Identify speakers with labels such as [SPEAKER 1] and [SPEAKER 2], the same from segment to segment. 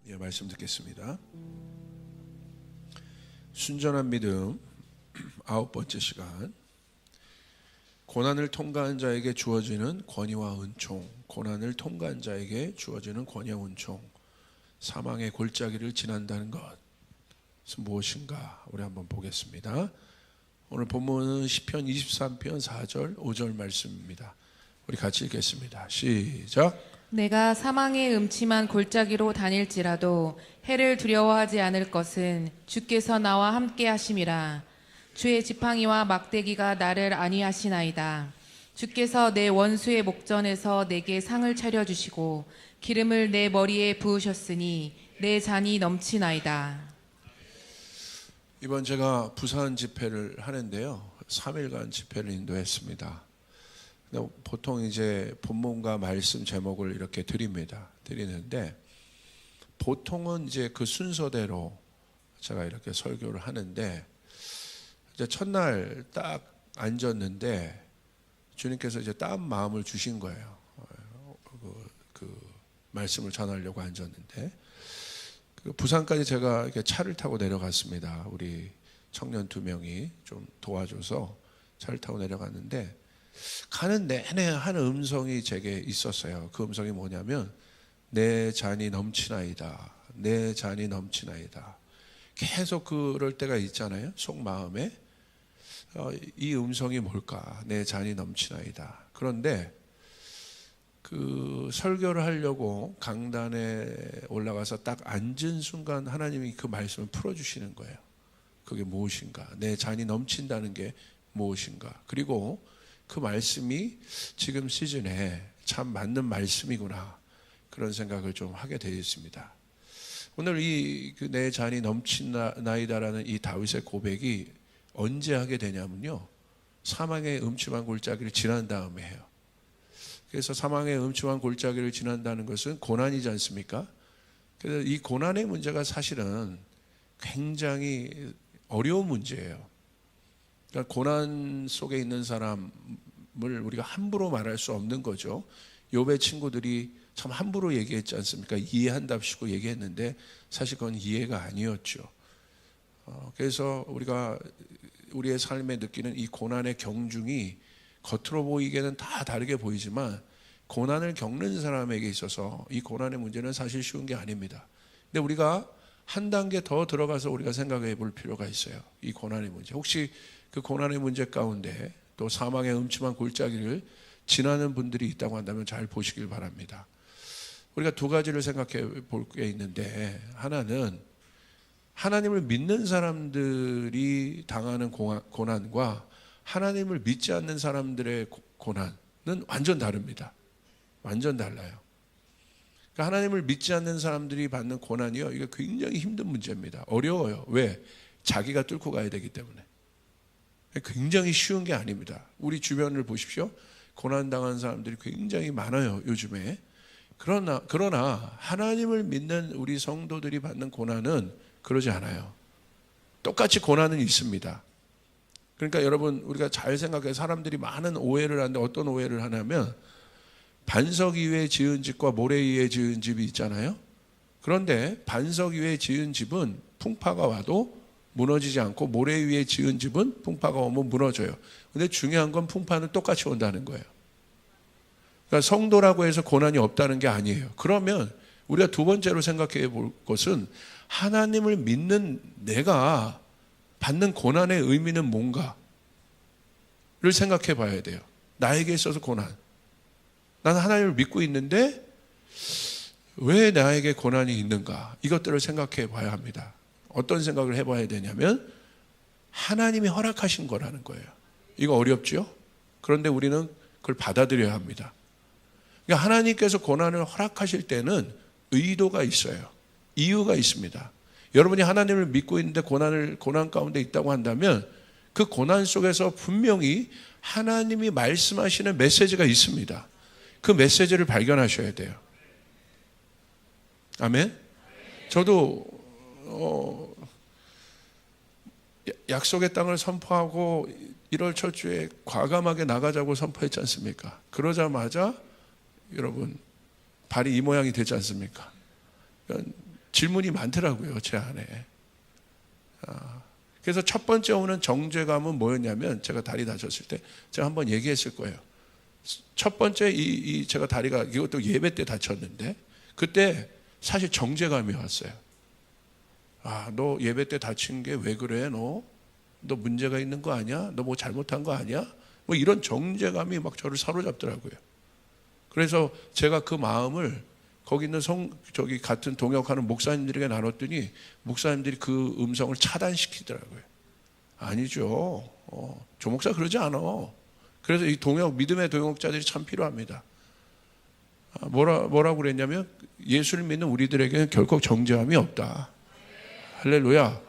[SPEAKER 1] 예, 말씀 듣겠습니다. 순전한 믿음 9번째 시간. 고난을 통과한 자에게 주어지는 권위와 은총. 고난을 통과한 자에게 주어지는 권위와 은총. 사망의 골짜기를 지난다는 것은 무엇인가? 우리 한번 보겠습니다. 오늘 본문은 시편 23편 4절 5절 말씀입니다. 우리 같이 읽겠습니다. 시작.
[SPEAKER 2] 내가 사망의 음침한 골짜기로 다닐지라도 해를 두려워하지 않을 것은 주께서 나와 함께 하심이라. 주의 지팡이와 막대기가 나를 안위하시나이다. 주께서 내 원수의 목전에서 내게 상을 차려주시고 기름을 내 머리에 부으셨으니 내 잔이 넘치나이다.
[SPEAKER 1] 이번 제가 부산 집회를 하는데요, 3일간 집회를 인도했습니다. 보통 이제 본문과 말씀 제목을 이렇게 드리는데 보통은 이제 그 순서대로 제가 이렇게 설교를 하는데, 이제 첫날 딱 앉았는데 주님께서 이제 따은 마음을 주신 거예요. 그 말씀을 전하려고 앉았는데, 부산까지 제가 이렇게 차를 타고 내려갔습니다. 우리 청년 2명이 좀 도와줘서 차를 타고 내려갔는데, 가는 내내 한 음성이 제게 있었어요. 그 음성이 뭐냐면 내 잔이 넘치나이다, 내 잔이 넘치나이다. 계속 그럴 때가 있잖아요, 속마음에. 이 음성이 뭘까? 내 잔이 넘치나이다. 그런데 그 설교를 하려고 강단에 올라가서 딱 앉은 순간 하나님이 그 말씀을 풀어주시는 거예요. 그게 무엇인가? 내 잔이 넘친다는 게 무엇인가? 그리고 그 말씀이 지금 시즌에 참 맞는 말씀이구나, 그런 생각을 좀 하게 되어 있습니다. 오늘 이 내 잔이 넘치나이다라는 이 다윗의 고백이 언제 하게 되냐면요, 사망의 음침한 골짜기를 지난 다음에 해요. 그래서 사망의 음침한 골짜기를 지난다는 것은 고난이지 않습니까? 그래서 이 고난의 문제가 사실은 굉장히 어려운 문제예요. 그러니까 고난 속에 있는 사람을 우리가 함부로 말할 수 없는 거죠. 욥의 친구들이 참 함부로 얘기했지 않습니까? 이해한답시고 얘기했는데 사실 그건 이해가 아니었죠. 그래서 우리가 우리의 삶에 느끼는 이 고난의 경중이 겉으로 보이기에는 다 다르게 보이지만, 고난을 겪는 사람에게 있어서 이 고난의 문제는 사실 쉬운 게 아닙니다. 근데 우리가 한 단계 더 들어가서 우리가 생각해 볼 필요가 있어요. 이 고난의 문제, 혹시 그 고난의 문제 가운데 또 사망의 음침한 골짜기를 지나는 분들이 있다고 한다면 잘 보시길 바랍니다. 우리가 두 가지를 생각해 볼 게 있는데, 하나는 하나님을 믿는 사람들이 당하는 고난과 하나님을 믿지 않는 사람들의 고난은 완전 다릅니다. 완전 달라요. 그러니까 하나님을 믿지 않는 사람들이 받는 고난이요, 이게 굉장히 힘든 문제입니다. 어려워요. 왜? 자기가 뚫고 가야 되기 때문에. 굉장히 쉬운 게 아닙니다. 우리 주변을 보십시오. 고난당한 사람들이 굉장히 많아요, 요즘에. 그러나 하나님을 믿는 우리 성도들이 받는 고난은 그러지 않아요. 똑같이 고난은 있습니다. 그러니까 여러분, 우리가 잘 생각해, 사람들이 많은 오해를 하는데 어떤 오해를 하냐면, 반석 위에 지은 집과 모래 위에 지은 집이 있잖아요. 그런데 반석 위에 지은 집은 풍파가 와도 무너지지 않고, 모래 위에 지은 집은 풍파가 오면 무너져요. 근데 중요한 건 풍파는 똑같이 온다는 거예요. 그러니까 성도라고 해서 고난이 없다는 게 아니에요. 그러면 우리가 두 번째로 생각해 볼 것은, 하나님을 믿는 내가 받는 고난의 의미는 뭔가를 생각해 봐야 돼요. 나에게 있어서 고난, 나는 하나님을 믿고 있는데 왜 나에게 고난이 있는가, 이것들을 생각해 봐야 합니다. 어떤 생각을 해봐야 되냐면, 하나님이 허락하신 거라는 거예요. 이거 어렵죠? 그런데 우리는 그걸 받아들여야 합니다. 그러니까 하나님께서 고난을 허락하실 때는 의도가 있어요. 이유가 있습니다. 여러분이 하나님을 믿고 있는데 고난 가운데 있다고 한다면, 그 고난 속에서 분명히 하나님이 말씀하시는 메시지가 있습니다. 그 메시지를 발견하셔야 돼요. 아멘? 저도 약속의 땅을 선포하고 1월 첫 주에 과감하게 나가자고 선포했지 않습니까? 그러자마자 여러분 발이 이 모양이 되지 않습니까? 질문이 많더라고요, 제 안에. 그래서 첫 번째 오는 정죄감은 뭐였냐면, 제가 다리 다쳤을 때 제가 한번 얘기했을 거예요. 첫 번째 제가 다리가, 이것도 예배 때 다쳤는데, 그때 사실 정죄감이 왔어요. 너 예배 때 다친 게 왜 그래? 너 문제가 있는 거 아니야? 너 뭐 잘못한 거 아니야? 뭐 이런 정죄감이 막 저를 사로잡더라고요. 그래서 제가 그 마음을 거기 있는 저기 같은 동역하는 목사님들에게 나눴더니, 목사님들이 그 음성을 차단시키더라고요. 아니죠. 조 목사 그러지 않아. 그래서 이 믿음의 동역자들이 참 필요합니다. 뭐라고 그랬냐면, 예수를 믿는 우리들에게는 결코 정죄함이 없다. 할렐루야.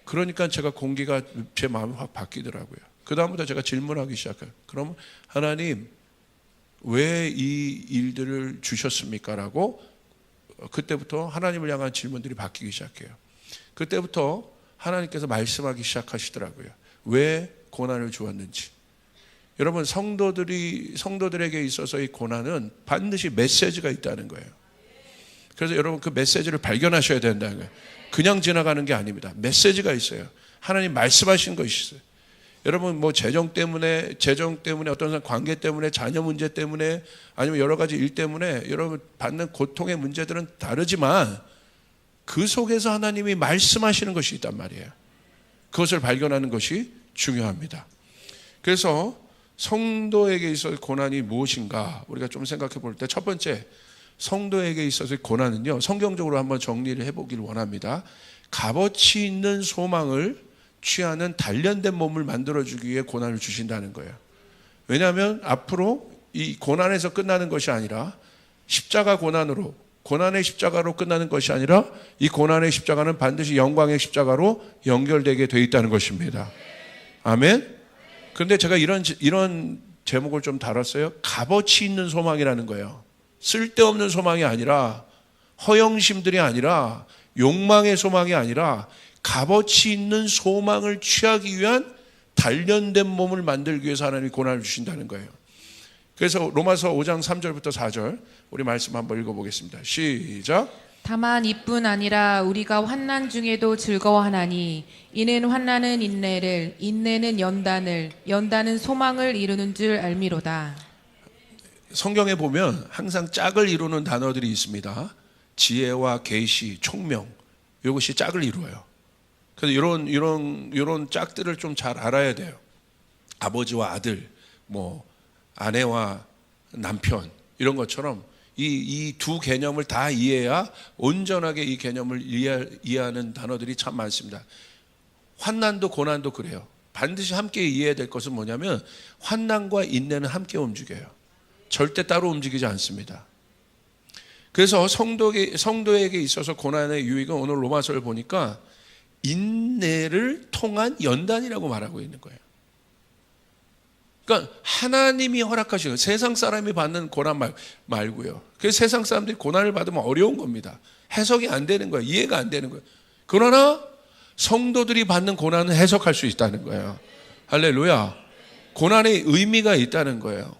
[SPEAKER 1] 그러니까 제가 공기가 제 마음이 확 바뀌더라고요. 그 다음부터 제가 질문하기 시작해요. 그럼 하나님, 왜 이 일들을 주셨습니까? 라고 그때부터 하나님을 향한 질문들이 바뀌기 시작해요. 그때부터 하나님께서 말씀하기 시작하시더라고요. 왜 고난을 주었는지. 여러분, 성도들에게 있어서의 고난은 반드시 메시지가 있다는 거예요. 그래서 여러분, 그 메시지를 발견하셔야 된다는 거예요. 그냥 지나가는 게 아닙니다. 메시지가 있어요. 하나님 말씀하신 것이 있어요. 여러분, 뭐 재정 때문에 어떤 사람 관계 때문에, 자녀 문제 때문에, 아니면 여러 가지 일 때문에 여러분 받는 고통의 문제들은 다르지만, 그 속에서 하나님이 말씀하시는 것이 있단 말이에요. 그것을 발견하는 것이 중요합니다. 그래서 성도에게 있어서 고난이 무엇인가 우리가 좀 생각해 볼 때, 첫 번째, 성도에게 있어서 고난은요, 성경적으로 한번 정리를 해보길 원합니다. 값어치 있는 소망을 취하는 단련된 몸을 만들어주기 위해 고난을 주신다는 거예요. 왜냐하면 앞으로 이 고난에서 끝나는 것이 아니라, 고난의 십자가로 끝나는 것이 아니라, 이 고난의 십자가는 반드시 영광의 십자가로 연결되게 되어 있다는 것입니다. 아멘. 그런데 제가 이런 제목을 좀 달았어요. 값어치 있는 소망이라는 거예요. 쓸데없는 소망이 아니라, 허영심들이 아니라, 욕망의 소망이 아니라, 값어치 있는 소망을 취하기 위한 단련된 몸을 만들기 위해서 하나님이 고난을 주신다는 거예요. 그래서 로마서 5장 3절부터 4절 우리 말씀 한번 읽어보겠습니다. 시작.
[SPEAKER 2] 다만 이뿐 아니라 우리가 환난 중에도 즐거워하나니, 이는 환난은 인내를, 인내는 연단을, 연단은 소망을 이루는 줄 알미로다.
[SPEAKER 1] 성경에 보면 항상 짝을 이루는 단어들이 있습니다. 지혜와 계시, 총명, 이것이 짝을 이루어요. 그래서 이런 짝들을 좀 잘 알아야 돼요. 아버지와 아들, 뭐 아내와 남편, 이런 것처럼 이 두 개념을 다 이해해야 온전하게 이 개념을 이해하는 단어들이 참 많습니다. 환난도 고난도 그래요. 반드시 함께 이해해야 될 것은 뭐냐면, 환난과 인내는 함께 움직여요. 절대 따로 움직이지 않습니다. 그래서 성도에게 있어서 고난의 유익은 오늘 로마서를 보니까 인내를 통한 연단이라고 말하고 있는 거예요. 그러니까 하나님이 허락하시는, 세상 사람이 받는 고난 말고요. 그래서 세상 사람들이 고난을 받으면 어려운 겁니다. 해석이 안 되는 거예요. 이해가 안 되는 거예요. 그러나 성도들이 받는 고난은 해석할 수 있다는 거예요. 할렐루야. 고난의 의미가 있다는 거예요.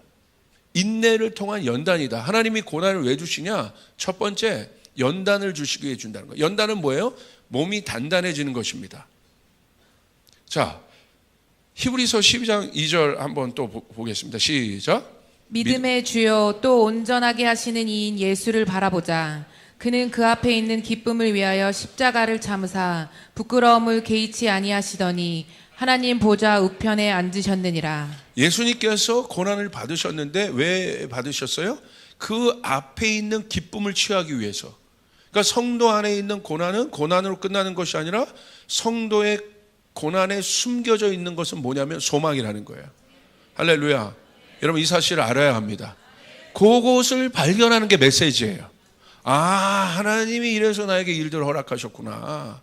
[SPEAKER 1] 인내를 통한 연단이다. 하나님이 고난을 왜 주시냐? 첫 번째, 연단을 주시기 위해 준다는 거예요. 연단은 뭐예요? 몸이 단단해지는 것입니다. 자, 히브리서 12장 2절 한번 또 보겠습니다. 시작.
[SPEAKER 2] 믿음의 주요 또 온전하게 하시는 이인 예수를 바라보자. 그는 그 앞에 있는 기쁨을 위하여 십자가를 참으사 부끄러움을 개의치 아니하시더니 하나님 보좌 우편에 앉으셨느니라. 예수님께서
[SPEAKER 1] 고난을 받으셨는데 왜 받으셨어요? 그 앞에 있는 기쁨을 취하기 위해서. 그러니까 성도 안에 있는 고난은 고난으로 끝나는 것이 아니라, 성도의 고난에 숨겨져 있는 것은 뭐냐면 소망이라는 거예요. 할렐루야. 여러분, 이 사실을 알아야 합니다. 그것을 발견하는 게 메시지예요. 하나님이 이래서 나에게 일들을 허락하셨구나.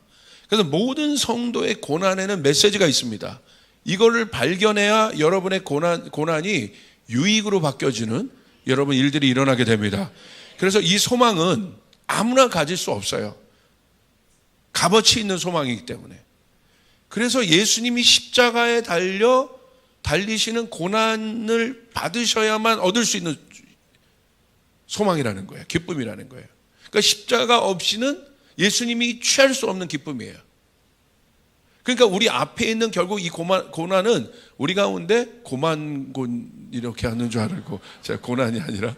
[SPEAKER 1] 그래서 모든 성도의 고난에는 메시지가 있습니다. 이거를 발견해야 여러분의 고난이 유익으로 바뀌어지는 여러분 일들이 일어나게 됩니다. 그래서 이 소망은 아무나 가질 수 없어요. 값어치 있는 소망이기 때문에. 그래서 예수님이 십자가에 달리시는 고난을 받으셔야만 얻을 수 있는 소망이라는 거예요. 기쁨이라는 거예요. 그러니까 십자가 없이는 예수님이 취할 수 없는 기쁨이에요. 그러니까 우리 앞에 있는 결국 이 고난은 우리 가운데 고만곤 이렇게 하는 줄 알고, 제가 고난이 아니라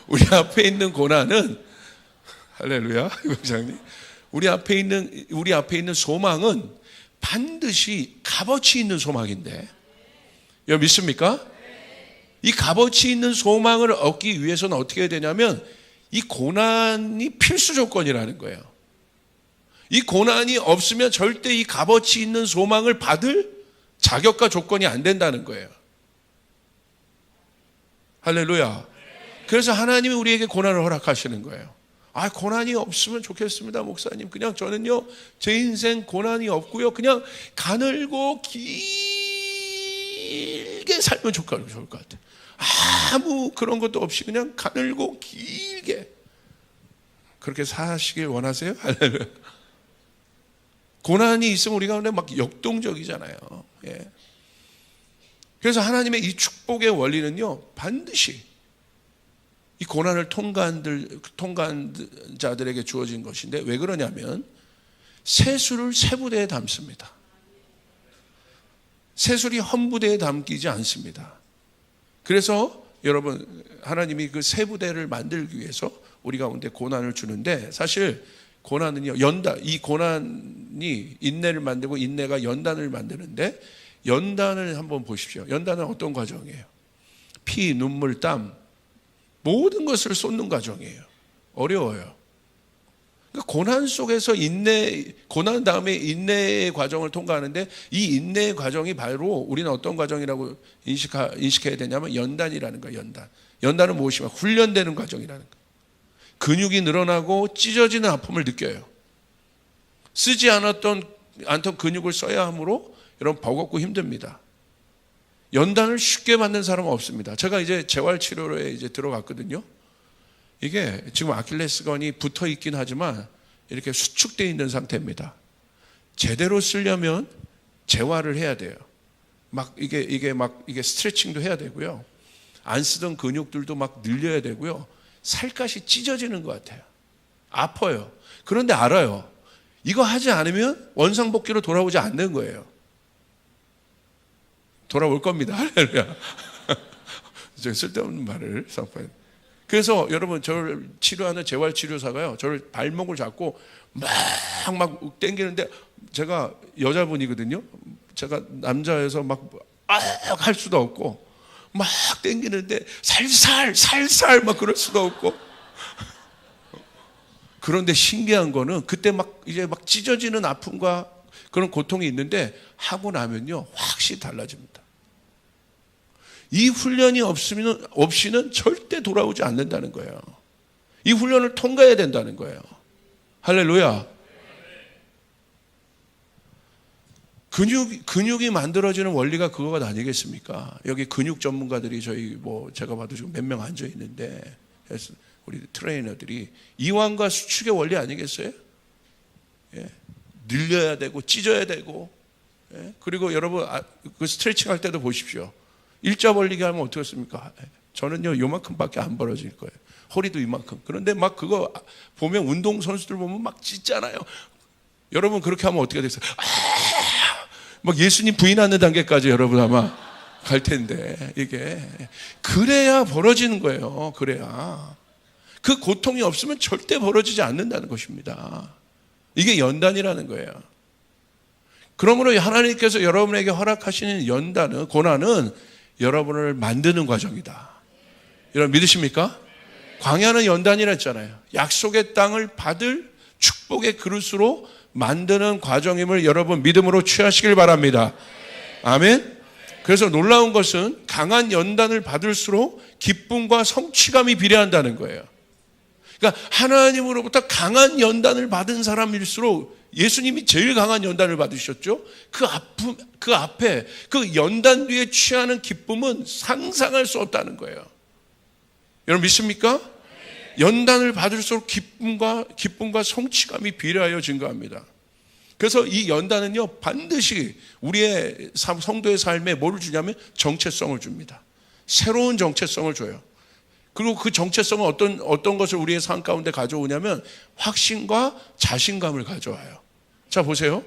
[SPEAKER 1] 우리 앞에 있는 고난은, 할렐루야, 회장님, 우리 앞에 있는 소망은 반드시 값어치 있는 소망인데, 여러분 믿습니까? 이 값어치 있는 소망을 얻기 위해서는 어떻게 해야 되냐면 이 고난이 필수 조건이라는 거예요. 이 고난이 없으면 절대 이 값어치 있는 소망을 받을 자격과 조건이 안 된다는 거예요. 할렐루야. 그래서 하나님이 우리에게 고난을 허락하시는 거예요. 아, 고난이 없으면 좋겠습니다, 목사님. 그냥 저는요, 제 인생 고난이 없고요, 그냥 가늘고 길게 살면 좋을 것 같아요. 아무 그런 것도 없이 그냥 가늘고 길게 그렇게 사시길 원하세요? 할렐루야. 고난이 있으면 우리 가운데 막 역동적이잖아요. 예. 그래서 하나님의 이 축복의 원리는요, 반드시 이 고난을 통과한 자들에게 주어진 것인데, 왜 그러냐면 세술을 세부대에 담습니다. 세술이 헌부대에 담기지 않습니다. 그래서 여러분, 하나님이 그 세부대를 만들기 위해서 우리 가운데 고난을 주는데, 사실 고난은요, 이 고난이 인내를 만들고 인내가 연단을 만드는데, 연단을 한번 보십시오. 연단은 어떤 과정이에요? 피, 눈물, 땀, 모든 것을 쏟는 과정이에요. 어려워요. 그러니까 고난 속에서 고난 다음에 인내의 과정을 통과하는데, 이 인내의 과정이 바로 우리는 어떤 과정이라고 인식해야 되냐면 연단이라는 거예요. 연단은 무엇이냐? 훈련되는 과정이라는 거예요. 근육이 늘어나고 찢어지는 아픔을 느껴요. 쓰지 않던 근육을 써야 하므로 여러분 버겁고 힘듭니다. 연단을 쉽게 받는 사람은 없습니다. 제가 이제 재활치료에 이제 들어갔거든요. 이게 지금 아킬레스건이 붙어 있긴 하지만 이렇게 수축되어 있는 상태입니다. 제대로 쓰려면 재활을 해야 돼요. 이게 스트레칭도 해야 되고요. 안 쓰던 근육들도 막 늘려야 되고요. 살갗이 찢어지는 것 같아요. 아파요. 그런데 알아요. 이거 하지 않으면 원상복귀로 돌아오지 않는 거예요. 돌아올 겁니다. 할렐루야. 제가 쓸데없는 말을 상파해요. 그래서 여러분, 저를 치료하는 재활치료사가요, 저를 발목을 잡고 막 당기는데, 제가 여자분이거든요. 제가 남자여서 막 할 수도 없고, 막 당기는데 살살 막 그럴 수도 없고. 그런데 신기한 거는 그때 이제 막 찢어지는 아픔과 그런 고통이 있는데, 하고 나면요 확실히 달라집니다. 이 훈련이 없이는 절대 돌아오지 않는다는 거예요. 이 훈련을 통과해야 된다는 거예요. 할렐루야. 근육이 만들어지는 원리가 그거가 아니겠습니까? 여기 근육 전문가들이 제가 봐도 지금 몇 명 앉아 있는데, 우리 트레이너들이 이완과 수축의 원리 아니겠어요? 예. 늘려야 되고 찢어야 되고, 예. 그리고 여러분, 그 스트레칭 할 때도 보십시오. 일자 벌리기 하면 어떻겠습니까? 저는요 요만큼밖에 안 벌어질 거예요. 허리도 이만큼. 그런데 막 그거 보면, 운동선수들 보면 막 찢잖아요. 여러분 그렇게 하면 어떻게 되겠어요? 막 예수님 부인하는 단계까지 여러분 아마 갈 텐데, 이게 그래야 벌어지는 거예요. 그래야. 그 고통이 없으면 절대 벌어지지 않는다는 것입니다. 이게 연단이라는 거예요. 그러므로 하나님께서 여러분에게 허락하시는 고난은 여러분을 만드는 과정이다. 여러분 믿으십니까? 광야는 연단이라 했잖아요. 약속의 땅을 받을 축복의 그릇으로 만드는 과정임을 여러분 믿음으로 취하시길 바랍니다. 아멘. 그래서 놀라운 것은 강한 연단을 받을수록 기쁨과 성취감이 비례한다는 거예요. 그러니까 하나님으로부터 강한 연단을 받은 사람일수록, 예수님이 제일 강한 연단을 받으셨죠. 그 앞에 그 연단 뒤에 취하는 기쁨은 상상할 수 없다는 거예요. 여러분 믿습니까? 연단을 받을수록 기쁨과 성취감이 비례하여 증가합니다. 그래서 이 연단은요 반드시 우리의 성도의 삶에 뭐를 주냐면 정체성을 줍니다. 새로운 정체성을 줘요. 그리고 그 정체성은 어떤 것을 우리의 삶 가운데 가져오냐면 확신과 자신감을 가져와요. 자, 보세요.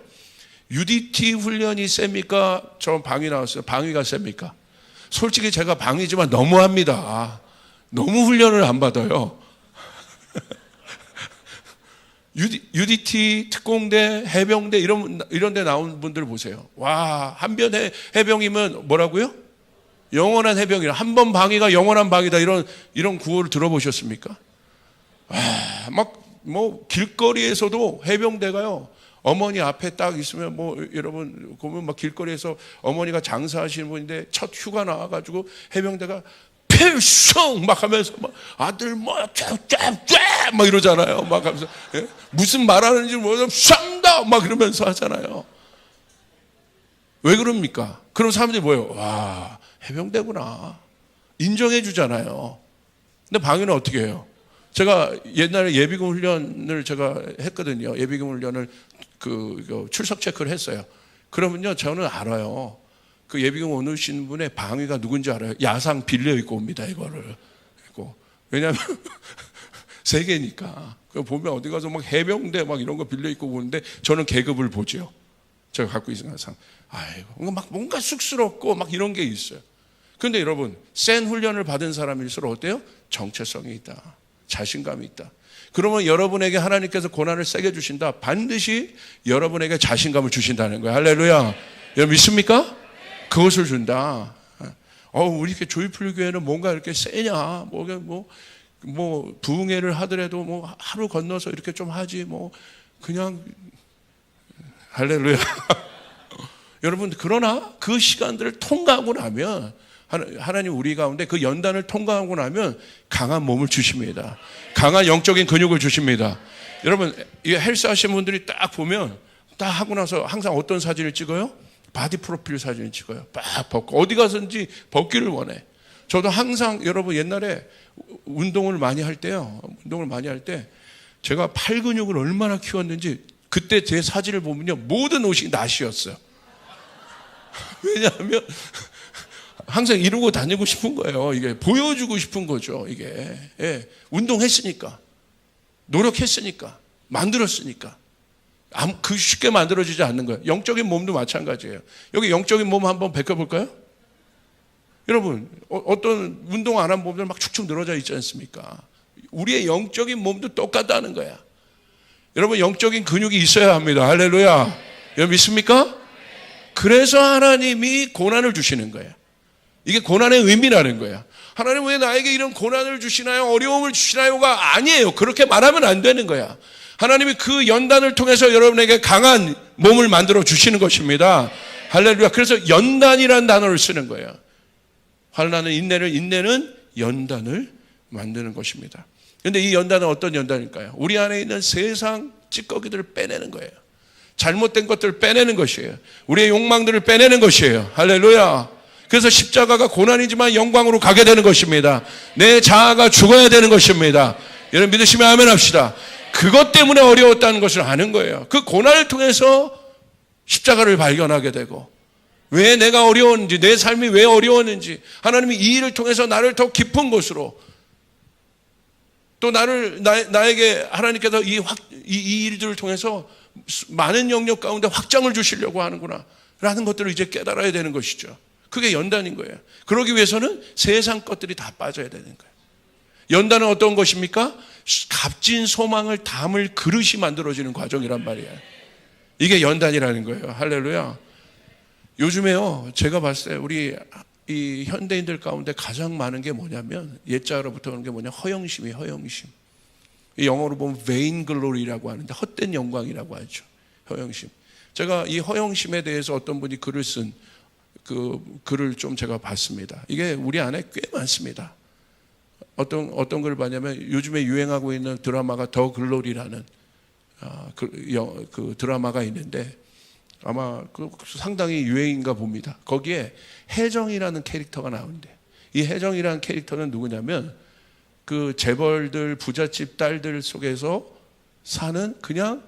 [SPEAKER 1] UDT 훈련이 셉니까? 저 방위 나왔어요. 방위가 셉니까? 솔직히 제가 방위지만 너무합니다. 너무 훈련을 안 받아요. UDT, 특공대, 해병대 이런 데 나온 분들 보세요. 와, 한변 해병이면 뭐라고요? 영원한 해병이라. 한 번 방위가 영원한 방위다. 이런 구호를 들어보셨습니까? 와, 뭐 길거리에서도 해병대가요. 어머니 앞에 딱 있으면 여러분 보면 막 길거리에서 어머니가 장사하시는 분인데 첫 휴가 나와가지고 해병대가 필승 막 하면서 막 아들 쫙쫙쫙 막 이러잖아요. 막 하면서 예? 무슨 말하는지 모르면 쌍다 막 이러면서 하잖아요. 왜 그럽니까? 그런 사람들이 뭐예요? 와, 해병대구나. 인정해 주잖아요. 근데 방위는 어떻게 해요? 제가 옛날에 예비군 훈련을 제가 했거든요. 예비군 훈련을 출석 체크를 했어요. 그러면요, 저는 알아요. 그 예비군 오시는 분의 방위가 누군지 알아요. 야상 빌려 입고 옵니다, 이거를. 왜냐하면 세계니까. 보면 어디 가서 막 해병대 막 이런 거 빌려 입고 오는데 저는 계급을 보죠. 제가 갖고 있는 상. 아이고, 막 뭔가 쑥스럽고 막 이런 게 있어요. 그런데 여러분, 센 훈련을 받은 사람일수록 어때요? 정체성이 있다. 자신감이 있다. 그러면 여러분에게 하나님께서 고난을 세게 주신다. 반드시 여러분에게 자신감을 주신다는 거예요. 할렐루야. 여러분 믿습니까? 그것을 준다. 우리 이렇게 조이풀교회는 뭔가 이렇게 세냐? 뭐 부흥회를 하더라도 뭐 하루 건너서 이렇게 좀 하지 그냥 할렐루야. 여러분, 그러나 그 시간들을 통과하고 나면 하나님 우리 가운데 그 연단을 통과하고 나면 강한 몸을 주십니다. 강한 영적인 근육을 주십니다. 여러분, 이 헬스 하시는 분들이 딱 보면 딱 하고 나서 항상 어떤 사진을 찍어요? 바디 프로필 사진을 찍어요. 딱 벗고 어디 가서든지 벗기를 원해. 저도 항상 여러분 옛날에 운동을 많이 할 때 제가 팔 근육을 얼마나 키웠는지 그때 제 사진을 보면요, 모든 옷이 나시였어요. 왜냐하면 항상 이러고 다니고 싶은 거예요. 이게 보여주고 싶은 거죠. 이게 운동했으니까, 노력했으니까, 만들었으니까. 그 쉽게 만들어지지 않는 거예요. 영적인 몸도 마찬가지예요. 여기 영적인 몸 한번 베껴볼까요? 여러분, 어떤 운동 안 한 몸들 막 축축 늘어져 있지 않습니까? 우리의 영적인 몸도 똑같다는 거야. 여러분, 영적인 근육이 있어야 합니다. 할렐루야. 여러분 믿습니까? 그래서 하나님이 고난을 주시는 거예요. 이게 고난의 의미라는 거야. 하나님 왜 나에게 이런 고난을 주시나요? 어려움을 주시나요가 아니에요. 그렇게 말하면 안 되는 거야. 하나님이 그 연단을 통해서 여러분에게 강한 몸을 만들어 주시는 것입니다. 할렐루야. 그래서 연단이라는 단어를 쓰는 거예요. 환난은 인내는 연단을 만드는 것입니다. 그런데 이 연단은 어떤 연단일까요? 우리 안에 있는 세상 찌꺼기들을 빼내는 거예요. 잘못된 것들을 빼내는 것이에요. 우리의 욕망들을 빼내는 것이에요. 할렐루야. 그래서 십자가가 고난이지만 영광으로 가게 되는 것입니다. 내 자아가 죽어야 되는 것입니다. 여러분 믿으시면 아멘 합시다. 그것 때문에 어려웠다는 것을 아는 거예요. 그 고난을 통해서 십자가를 발견하게 되고, 왜 내가 어려웠는지, 내 삶이 왜 어려웠는지, 하나님이 이 일을 통해서 나를 더 깊은 곳으로, 또 나에게 하나님께서 이 일들을 통해서 많은 영역 가운데 확장을 주시려고 하는구나 라는 것들을 이제 깨달아야 되는 것이죠. 그게 연단인 거예요. 그러기 위해서는 세상 것들이 다 빠져야 되는 거예요. 연단은 어떤 것입니까? 값진 소망을 담을 그릇이 만들어지는 과정이란 말이에요. 이게 연단이라는 거예요. 할렐루야. 요즘에요, 제가 봤을 때 우리 이 현대인들 가운데 가장 많은 게 뭐냐면, 옛자로부터 오는 게 뭐냐, 허영심이에요. 허영심. 이 영어로 보면 vain glory라고 하는데 헛된 영광이라고 하죠. 허영심. 제가 이 허영심에 대해서 어떤 분이 글을 쓴 그 글을 좀 제가 봤습니다. 이게 우리 안에 꽤 많습니다. 어떤 걸 봤냐면, 요즘에 유행하고 있는 드라마가 더 글로리라는 그 드라마가 있는데, 아마 상당히 유행인가 봅니다. 거기에 혜정이라는 캐릭터가 나오는데, 이 혜정이라는 캐릭터는 누구냐면 그 재벌들 부잣집 딸들 속에서 사는 그냥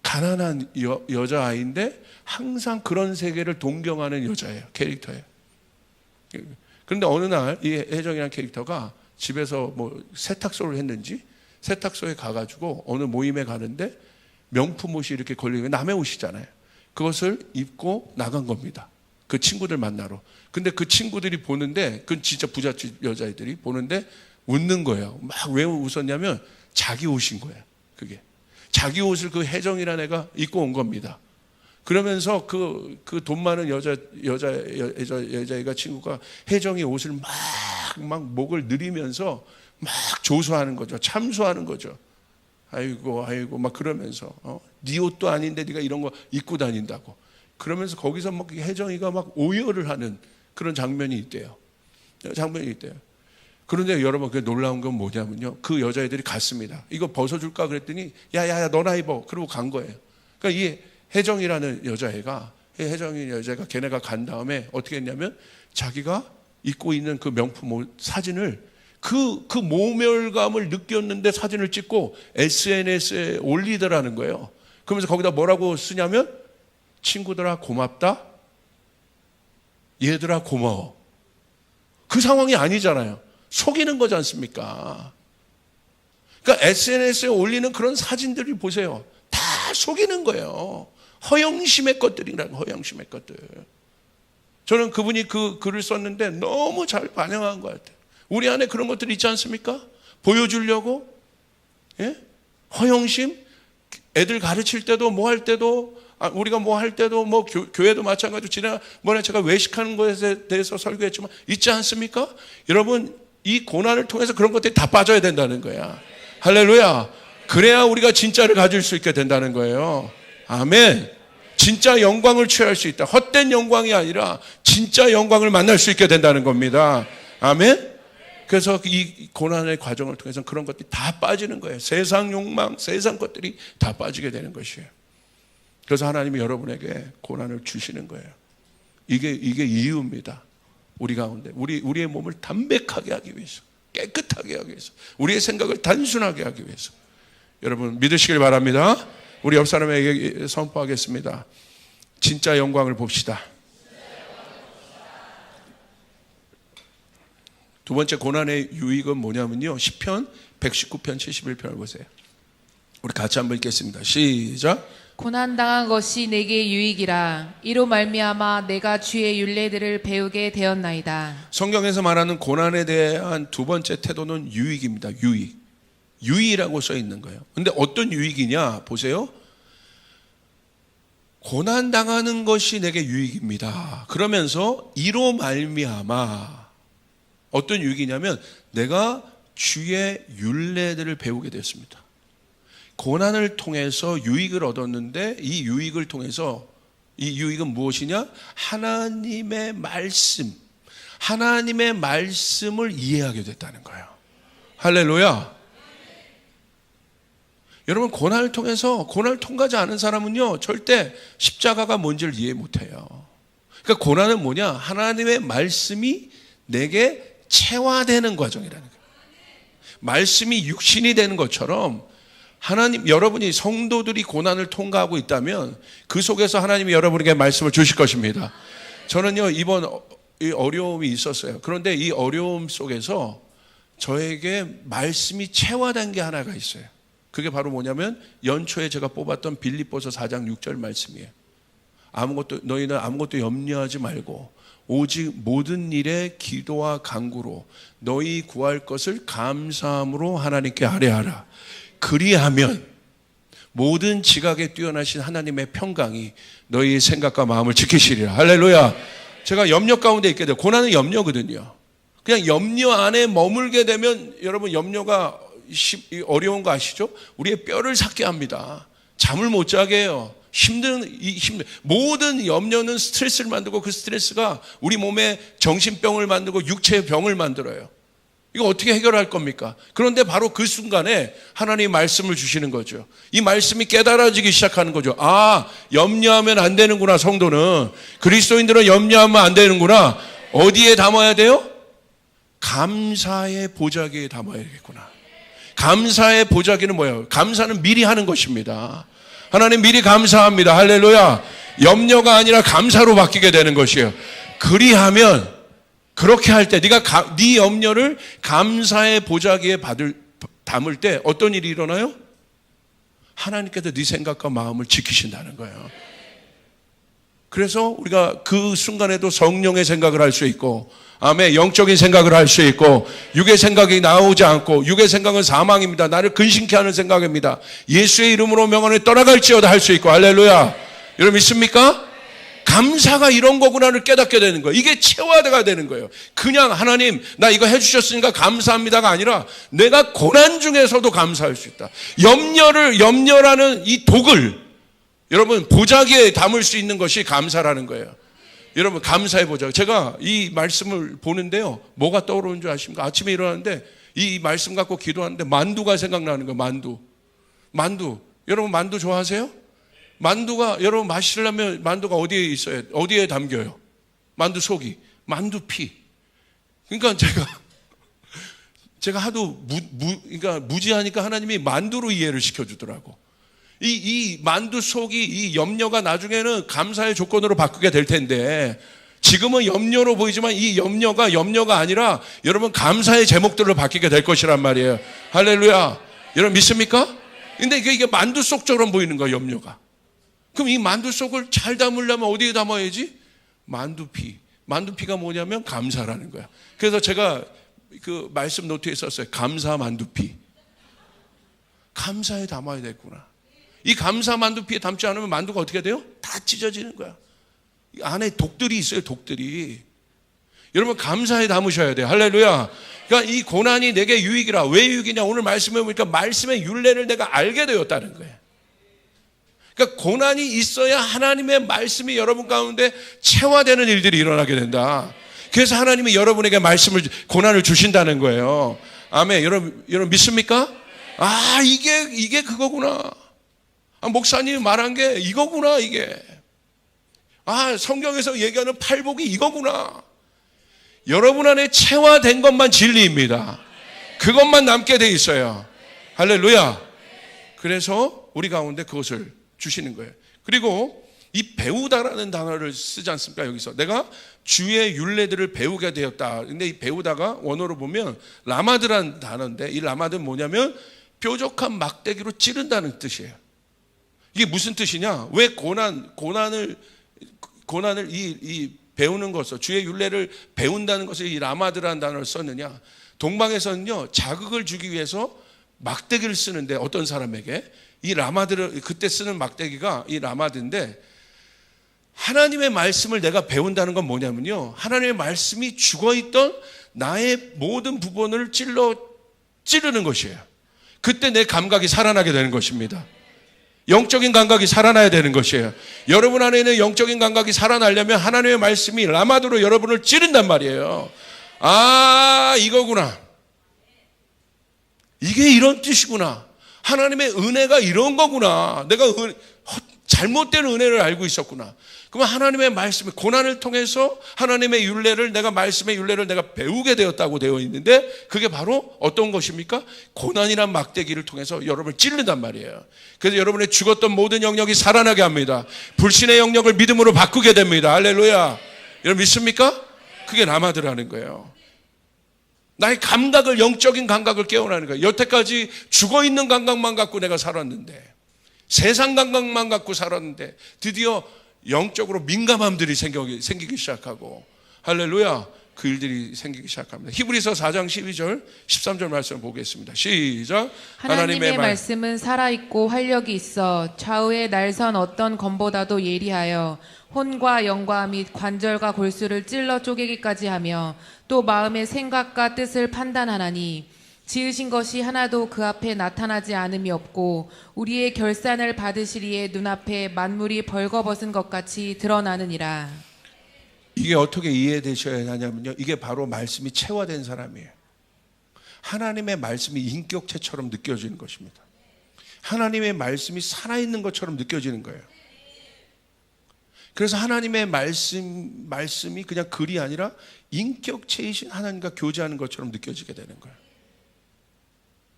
[SPEAKER 1] 가난한 여자아이인데 항상 그런 세계를 동경하는 여자예요. 캐릭터예요. 그런데 어느 날 이 혜정이라는 캐릭터가 집에서 뭐 세탁소를 했는지 세탁소에 가가지고 어느 모임에 가는데 명품 옷이 이렇게 걸리는 남의 옷이잖아요. 그것을 입고 나간 겁니다. 그 친구들 만나러. 근데 그 친구들이 보는데, 그건 진짜 부잣집 여자애들이 보는데 웃는 거예요. 막 왜 웃었냐면 자기 옷인 거예요. 그게 자기 옷을 그 혜정이라는 애가 입고 온 겁니다. 그러면서 그 돈 많은 여자애가 친구가 혜정이 옷을 막 목을 느리면서 막 조소하는 거죠. 참소하는 거죠. 아이고 막 그러면서 네 옷도 아닌데 네가 이런 거 입고 다닌다고. 그러면서 거기서 막 혜정이가 막 오열을 하는 그런 장면이 있대요. 그런데 여러분, 그 놀라운 건 뭐냐면요, 그 여자애들이 갔습니다. 이거 벗어줄까 그랬더니 야야야 너나 입어. 그러고 간 거예요. 그러니까 이 혜정이라는 여자애가 걔네가 간 다음에 어떻게 했냐면 자기가 입고 있는 그 명품 옷 사진을 그 모멸감을 느꼈는데 사진을 찍고 SNS에 올리더라는 거예요. 그러면서 거기다 뭐라고 쓰냐면 친구들아 고맙다, 얘들아 고마워. 그 상황이 아니잖아요. 속이는 거지 않습니까? 그러니까 SNS에 올리는 그런 사진들을 보세요. 다 속이는 거예요. 허영심의 것들이라는, 허영심의 것들. 저는 그분이 그 글을 썼는데 너무 잘 반영한 것 같아요. 우리 안에 그런 것들이 있지 않습니까? 보여주려고, 예? 허영심, 애들 가르칠 때도 뭐 할 때도, 우리가 뭐 할 때도, 뭐 교회도 마찬가지로 지난번에 제가 외식하는 것에 대해서 설교했지만 있지 않습니까? 여러분, 이 고난을 통해서 그런 것들이 다 빠져야 된다는 거야. 할렐루야. 그래야 우리가 진짜를 가질 수 있게 된다는 거예요. 아멘. 진짜 영광을 취할 수 있다. 헛된 영광이 아니라 진짜 영광을 만날 수 있게 된다는 겁니다. 아멘. 그래서 이 고난의 과정을 통해서 그런 것들이 다 빠지는 거예요. 세상 욕망, 세상 것들이 다 빠지게 되는 것이에요. 그래서 하나님이 여러분에게 고난을 주시는 거예요. 이게 이유입니다. 우리 가운데 우리의 몸을 담백하게 하기 위해서, 깨끗하게 하기 위해서, 우리의 생각을 단순하게 하기 위해서. 여러분 믿으시길 바랍니다. 우리 옆 사람에게 선포하겠습니다. 진짜 영광을 봅시다. 두 번째 고난의 유익은 뭐냐면요, 시편 119편 71편을 보세요. 우리 같이 한번 읽겠습니다. 시작.
[SPEAKER 2] 고난당한 것이 내게 유익이라. 이로 말미암아 내가 주의 율례들을 배우게 되었나이다.
[SPEAKER 1] 성경에서 말하는 고난에 대한 두 번째 태도는 유익입니다. 유익이라고 써 있는 거예요. 근데 어떤 유익이냐 보세요. 고난당하는 것이 내게 유익입니다. 그러면서 이로 말미암아 어떤 유익이냐면 내가 주의 율례들을 배우게 되었습니다. 고난을 통해서 유익을 얻었는데 이 유익을 통해서, 이 유익은 무엇이냐? 하나님의 말씀을 이해하게 됐다는 거예요. 할렐루야. 여러분, 고난을 통과하지 않은 사람은요 절대 십자가가 뭔지를 이해 못해요. 그러니까 고난은 뭐냐? 하나님의 말씀이 내게 체화되는 과정이라는 거예요. 말씀이 육신이 되는 것처럼 여러분이 성도들이 고난을 통과하고 있다면 그 속에서 하나님이 여러분에게 말씀을 주실 것입니다. 저는요 이번 이 어려움이 있었어요. 그런데 이 어려움 속에서 저에게 말씀이 체화된 게 하나가 있어요. 그게 바로 뭐냐면 연초에 제가 뽑았던 빌립보서 4장 6절 말씀이에요. 너희는 아무것도 염려하지 말고 오직 모든 일에 기도와 간구로 너희 구할 것을 감사함으로 하나님께 아뢰하라. 그리하면 모든 지각에 뛰어나신 하나님의 평강이 너희 생각과 마음을 지키시리라. 할렐루야. 제가 염려 가운데 있게 돼요. 고난은 염려거든요. 그냥 염려 안에 머물게 되면 여러분 염려가 어려운 거 아시죠? 우리의 뼈를 삭게 합니다. 잠을 못 자게 해요. 모든 염려는 스트레스를 만들고 그 스트레스가 우리 몸에 정신병을 만들고 육체의 병을 만들어요. 이거 어떻게 해결할 겁니까? 그런데 바로 그 순간에 하나님이 말씀을 주시는 거죠. 이 말씀이 깨달아지기 시작하는 거죠. 염려하면 안 되는구나. 성도는, 그리스도인들은 염려하면 안 되는구나. 어디에 담아야 돼요? 감사의 보자기에 담아야겠구나. 감사의 보자기는 뭐예요? 감사는 미리 하는 것입니다. 하나님 미리 감사합니다. 할렐루야. 염려가 아니라 감사로 바뀌게 되는 것이에요. 그렇게 할 때 네가 네 염려를 감사의 보자기에 담을 때 어떤 일이 일어나요? 하나님께서 네 생각과 마음을 지키신다는 거예요. 그래서 우리가 그 순간에도 성령의 생각을 할 수 있고, 아멘, 영적인 생각을 할 수 있고, 육의 생각이 나오지 않고, 육의 생각은 사망입니다. 나를 근심케 하는 생각입니다. 예수의 이름으로 명하노니 떠나갈지어다 할 수 있고, 할렐루야. 여러분 믿습니까? 감사가 이런 거구나를 깨닫게 되는 거예요. 이게 체화가 되는 거예요. 그냥 하나님 나 이거 해주셨으니까 감사합니다가 아니라 내가 고난 중에서도 감사할 수 있다. 염려라는 이 독을 여러분 보자기에 담을 수 있는 것이 감사라는 거예요. 여러분 감사의 보자기. 제가 이 말씀을 보는데요, 뭐가 떠오르는 줄 아십니까? 아침에 일어났는데 이 말씀 갖고 기도하는데 만두가 생각나는 거예요. 만두. 여러분 만두 좋아하세요? 만두가 여러분 마시려면 만두가 어디에 있어요? 어디에 담겨요? 만두 속이, 만두 피. 그러니까 제가 하도 그러니까 무지하니까 하나님이 만두로 이해를 시켜주더라고. 이 만두 속이 이 염려가 나중에는 감사의 조건으로 바꾸게 될 텐데 지금은 염려로 보이지만 이 염려가 아니라 여러분 감사의 제목들로 바뀌게 될 것이란 말이에요. 할렐루야. 여러분 믿습니까? 근데 이게 만두 속처럼 보이는 거예요, 염려가. 그럼 이 만두 속을 잘 담으려면 어디에 담아야지? 만두피가 뭐냐면 감사라는 거야. 그래서 제가 그 말씀 노트에 썼어요. 감사 만두피. 감사에 담아야 되겠구나. 이 감사 만두피에 담지 않으면 만두가 어떻게 돼요? 다 찢어지는 거야. 이 안에 독들이 있어요, 독들이. 여러분 감사에 담으셔야 돼요. 할렐루야. 그러니까 이 고난이 내게 유익이라. 왜 유익이냐? 오늘 말씀해 보니까 말씀의 윤례를 내가 알게 되었다는 거예요. 그러니까 고난이 있어야 하나님의 말씀이 여러분 가운데 체화되는 일들이 일어나게 된다. 그래서 하나님이 여러분에게 고난을 주신다는 거예요. 아멘. 여러분 믿습니까? 아, 이게 그거구나. 목사님이 말한 게 이거구나, 이게. 아, 성경에서 얘기하는 팔복이 이거구나. 여러분 안에 체화된 것만 진리입니다. 그것만 남게 돼 있어요. 할렐루야. 그래서 우리 가운데 그것을 주시는 거예요. 그리고 이 배우다라는 단어를 쓰지 않습니까? 여기서 내가 주의 율례들을 배우게 되었다. 근데 이 배우다가 원어로 보면 라마드라는 단어인데 이 라마드는 뭐냐면 뾰족한 막대기로 찌른다는 뜻이에요. 이게 무슨 뜻이냐? 왜 고난을 이 배우는 것을, 주의 율례를 배운다는 것을 이 라마드라는 단어를 썼느냐? 동방에서는요, 자극을 주기 위해서 막대기를 쓰는데 어떤 사람에게 이 라마드를 그때 쓰는 막대기가 이 라마드인데 하나님의 말씀을 내가 배운다는 건 뭐냐면요, 하나님의 말씀이 죽어있던 나의 모든 부분을 찌르는 것이에요. 그때 내 감각이 살아나게 되는 것입니다. 영적인 감각이 살아나야 되는 것이에요. 여러분 안에 있는 영적인 감각이 살아나려면 하나님의 말씀이 라마드로 여러분을 찌른단 말이에요. 아, 이거구나. 이게 이런 뜻이구나. 하나님의 은혜가 이런 거구나. 내가 잘못된 은혜를 알고 있었구나. 그러면 하나님의 말씀이 고난을 통해서 하나님의 율례를 말씀의 율례를 내가 배우게 되었다고 되어 있는데 그게 바로 어떤 것입니까? 고난이란 막대기를 통해서 여러분을 찌른단 말이에요. 그래서 여러분의 죽었던 모든 영역이 살아나게 합니다. 불신의 영역을 믿음으로 바꾸게 됩니다. 할렐루야. 여러분 믿습니까? 그게 라마드라는 거예요. 나의 감각을, 영적인 감각을 깨어나는 거예요. 여태까지 죽어있는 감각만 갖고 내가 살았는데, 세상 감각만 갖고 살았는데 드디어 영적으로 민감함들이 생기기 시작하고, 할렐루야, 그 일들이 생기기 시작합니다. 히브리서 4장 12절 13절 말씀을 보겠습니다. 시작.
[SPEAKER 2] 하나님의 말씀은 살아있고 활력이 있어 좌우의 날선 어떤 검보다도 예리하여 혼과 영과 및 관절과 골수를 찔러 쪼개기까지 하며 또 마음의 생각과 뜻을 판단하나니 지으신 것이 하나도 그 앞에 나타나지 않음이 없고 우리의 결산을 받으시리에 눈앞에 만물이 벌거벗은 것 같이 드러나느니라.
[SPEAKER 1] 이게 어떻게 이해되셔야 하냐면요, 이게 바로 말씀이 체화된 사람이에요. 하나님의 말씀이 인격체처럼 느껴지는 것입니다. 하나님의 말씀이 살아있는 것처럼 느껴지는 거예요. 그래서 하나님의 말씀이 그냥 글이 아니라 인격체이신 하나님과 교제하는 것처럼 느껴지게 되는 거예요.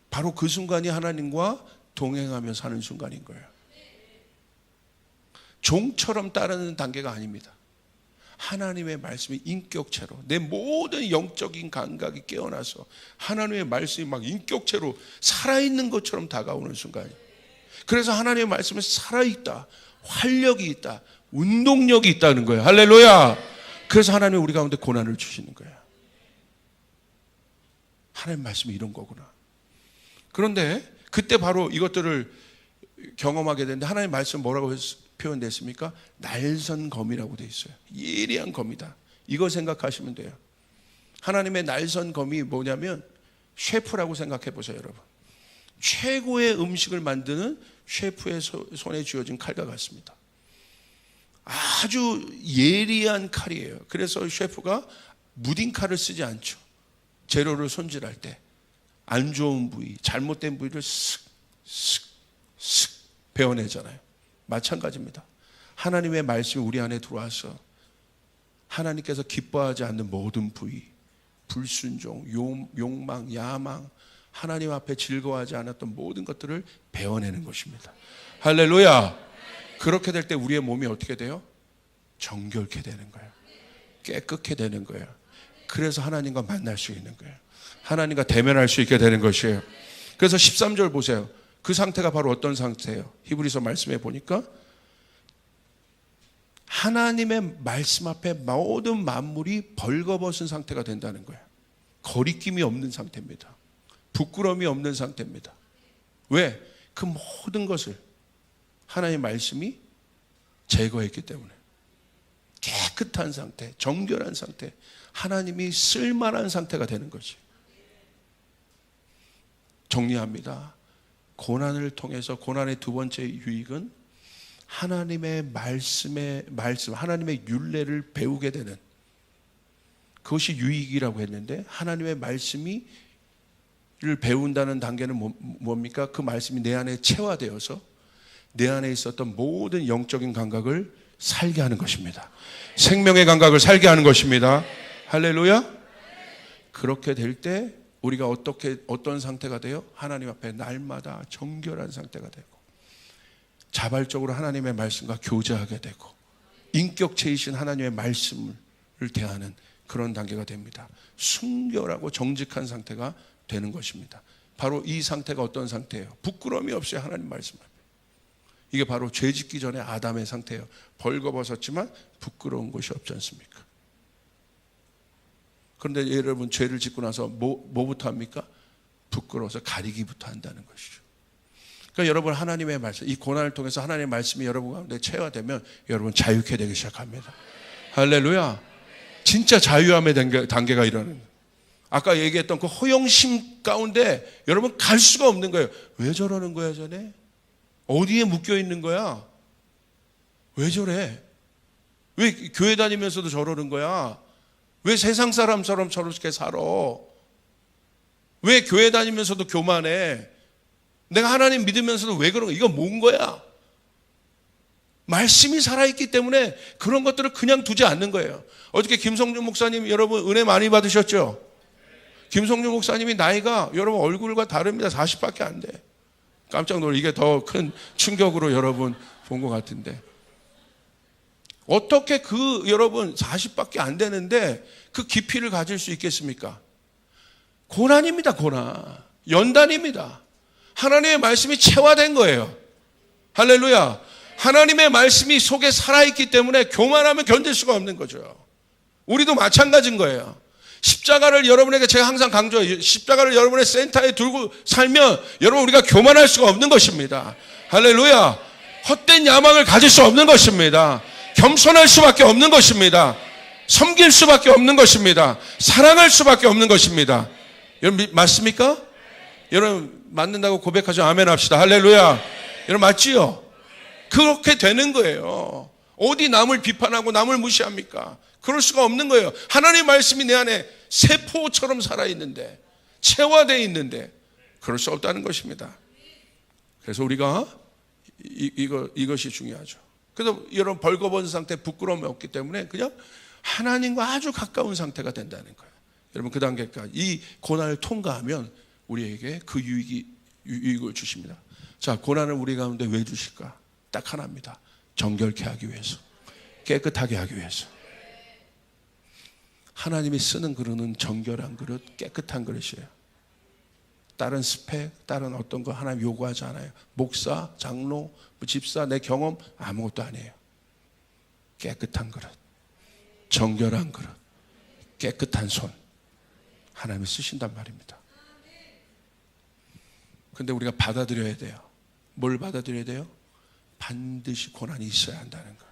[SPEAKER 1] 바로 그 순간이 하나님과 동행하며 사는 순간인 거예요. 종처럼 따르는 단계가 아닙니다. 하나님의 말씀이 인격체로 내 모든 영적인 감각이 깨어나서 하나님의 말씀이 막 인격체로 살아있는 것처럼 다가오는 순간이에요. 그래서 하나님의 말씀은 살아있다, 활력이 있다, 운동력이 있다는 거예요. 할렐루야. 그래서 하나님이 우리 가운데 고난을 주시는 거예요. 하나님의 말씀이 이런 거구나. 그런데 그때 바로 이것들을 경험하게 되는데 하나님의 말씀 뭐라고 표현됐습니까? 날선검이라고 되어 있어요. 예리한 검이다. 이거 생각하시면 돼요. 하나님의 날선검이 뭐냐면 셰프라고 생각해 보세요, 여러분. 최고의 음식을 만드는 셰프의 손에 쥐어진 칼과 같습니다. 아주 예리한 칼이에요. 그래서 셰프가 무딘 칼을 쓰지 않죠. 재료를 손질할 때 안 좋은 부위, 잘못된 부위를 슥슥슥 베어내잖아요. 마찬가지입니다. 하나님의 말씀이 우리 안에 들어와서 하나님께서 기뻐하지 않는 모든 부위, 불순종, 욕망, 야망, 하나님 앞에 즐거워하지 않았던 모든 것들을 베어내는 것입니다. 할렐루야. 그렇게 될 때 우리의 몸이 어떻게 돼요? 정결케 되는 거예요. 깨끗게 되는 거예요. 그래서 하나님과 만날 수 있는 거예요. 하나님과 대면할 수 있게 되는 것이에요. 그래서 13절 보세요. 그 상태가 바로 어떤 상태예요? 히브리서 말씀에 보니까 하나님의 말씀 앞에 모든 만물이 벌거벗은 상태가 된다는 거예요. 거리낌이 없는 상태입니다. 부끄러움이 없는 상태입니다. 왜? 그 모든 것을 하나님의 말씀이 제거했기 때문에 깨끗한 상태, 정결한 상태, 하나님이 쓸만한 상태가 되는 거지. 정리합니다. 고난을 통해서 고난의 두 번째 유익은 하나님의 말씀, 하나님의 율례를 배우게 되는 그것이 유익이라고 했는데 하나님의 말씀이 를 배운다는 단계는 뭡니까? 그 말씀이 내 안에 체화되어서 내 안에 있었던 모든 영적인 감각을 살게 하는 것입니다. 생명의 감각을 살게 하는 것입니다. 할렐루야. 그렇게 될 때 우리가 어떤 상태가 돼요? 하나님 앞에 날마다 정결한 상태가 되고 자발적으로 하나님의 말씀과 교제하게 되고 인격체이신 하나님의 말씀을 대하는 그런 단계가 됩니다. 순결하고 정직한 상태가 되는 것입니다. 바로 이 상태가 어떤 상태예요? 부끄러움이 없어요. 하나님 말씀 앞에. 이게 바로 죄 짓기 전에 아담의 상태예요. 벌거벗었지만 부끄러운 것이 없지 않습니까? 그런데 여러분 죄를 짓고 나서 뭐부터 합니까? 부끄러워서 가리기부터 한다는 것이죠. 그러니까 여러분 하나님의 말씀, 이 고난을 통해서 하나님의 말씀이 여러분 가운데 체화되면 여러분 자유케 되기 시작합니다. 할렐루야. 진짜 자유함의 단계가 일어나는 거예요. 아까 얘기했던 그 허영심 가운데 여러분 갈 수가 없는 거예요. 왜 저러는 거야 쟤네? 어디에 묶여 있는 거야? 왜 저래? 왜 교회 다니면서도 저러는 거야? 왜 세상 사람처럼 저렇게 살아? 왜 교회 다니면서도 교만해? 내가 하나님 믿으면서도 왜 그런 거야? 이거 뭔 거야? 말씀이 살아있기 때문에 그런 것들을 그냥 두지 않는 거예요. 어저께 김성준 목사님 여러분 은혜 많이 받으셨죠? 김성준 목사님이 나이가 여러분 얼굴과 다릅니다. 40밖에 안 돼. 깜짝 놀라. 이게 더 큰 충격으로 여러분 본 것 같은데 어떻게 여러분 40밖에 안 되는데 그 깊이를 가질 수 있겠습니까? 고난입니다. 고난. 연단입니다. 하나님의 말씀이 체화된 거예요. 할렐루야. 하나님의 말씀이 속에 살아있기 때문에 교만하면 견딜 수가 없는 거죠. 우리도 마찬가지인 거예요. 십자가를 여러분에게 제가 항상 강조해요. 십자가를 여러분의 센터에 두고 살면 여러분 우리가 교만할 수가 없는 것입니다. 할렐루야. 헛된 야망을 가질 수 없는 것입니다. 겸손할 수밖에 없는 것입니다. 섬길 수밖에 없는 것입니다. 사랑할 수밖에 없는 것입니다. 여러분 맞습니까? 여러분 맞는다고 고백하죠. 아멘 합시다. 할렐루야. 여러분 맞지요? 그렇게 되는 거예요. 어디 남을 비판하고 남을 무시합니까? 그럴 수가 없는 거예요. 하나님의 말씀이 내 안에 세포처럼 살아있는데 체화되어 있는데 그럴 수 없다는 것입니다. 그래서 우리가 이것이 중요하죠. 그래서 여러분 벌거벗은 상태 부끄러움이 없기 때문에 그냥 하나님과 아주 가까운 상태가 된다는 거예요. 여러분 그 단계까지 이 고난을 통과하면 우리에게 그 유익을 주십니다. 자, 고난을 우리 가운데 왜 주실까? 딱 하나입니다. 정결케 하기 위해서, 깨끗하게 하기 위해서. 하나님이 쓰는 그릇은 정결한 그릇, 깨끗한 그릇이에요. 다른 스펙, 다른 어떤 거 하나님 요구하지 않아요. 목사, 장로, 집사, 내 경험 아무것도 아니에요. 깨끗한 그릇, 정결한 그릇, 깨끗한 손 하나님이 쓰신단 말입니다. 근데 우리가 받아들여야 돼요. 뭘 받아들여야 돼요? 반드시 고난이 있어야 한다는 거.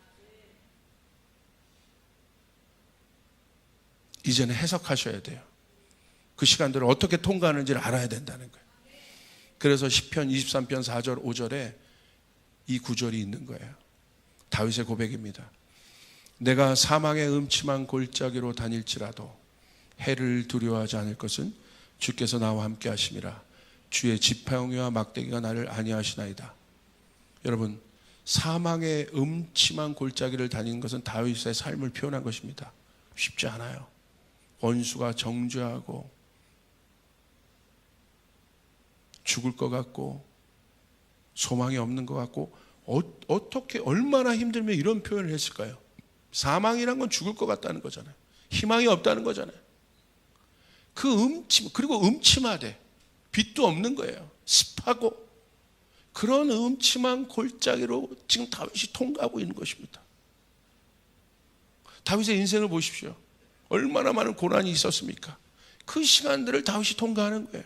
[SPEAKER 1] 이제는 해석하셔야 돼요. 그 시간들을 어떻게 통과하는지를 알아야 된다는 거예요. 그래서 시편 23편 4절 5절에 이 구절이 있는 거예요. 다윗의 고백입니다. 내가 사망의 음침한 골짜기로 다닐지라도 해를 두려워하지 않을 것은 주께서 나와 함께 하심이라. 주의 지팡이와 막대기가 나를 안위하시나이다. 여러분, 사망의 음침한 골짜기를 다니는 것은 다윗의 삶을 표현한 것입니다. 쉽지 않아요. 원수가 정죄하고 죽을 것 같고 소망이 없는 것 같고 어떻게 얼마나 힘들면 이런 표현을 했을까요? 사망이란 건 죽을 것 같다는 거잖아요. 희망이 없다는 거잖아요. 그리고 음침하대. 빛도 없는 거예요. 습하고 그런 음침한 골짜기로 지금 다윗이 통과하고 있는 것입니다. 다윗의 인생을 보십시오. 얼마나 많은 고난이 있었습니까? 그 시간들을 다윗이 통과하는 거예요.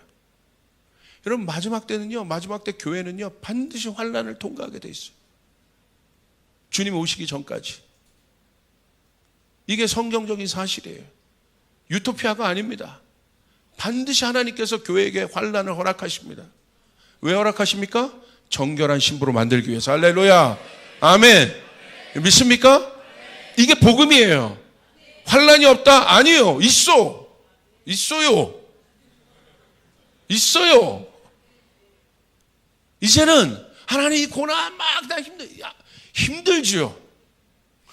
[SPEAKER 1] 여러분, 마지막 때 교회는요 반드시 환난을 통과하게 돼 있어요. 주님 오시기 전까지. 이게 성경적인 사실이에요. 유토피아가 아닙니다. 반드시 하나님께서 교회에게 환난을 허락하십니다. 왜 허락하십니까? 정결한 신부로 만들기 위해서. 할렐루야, 아멘. 믿습니까? 이게 복음이에요. 환난이 없다? 아니에요. 있어요. 이제는 하나님이 고난 막 다 힘들지요.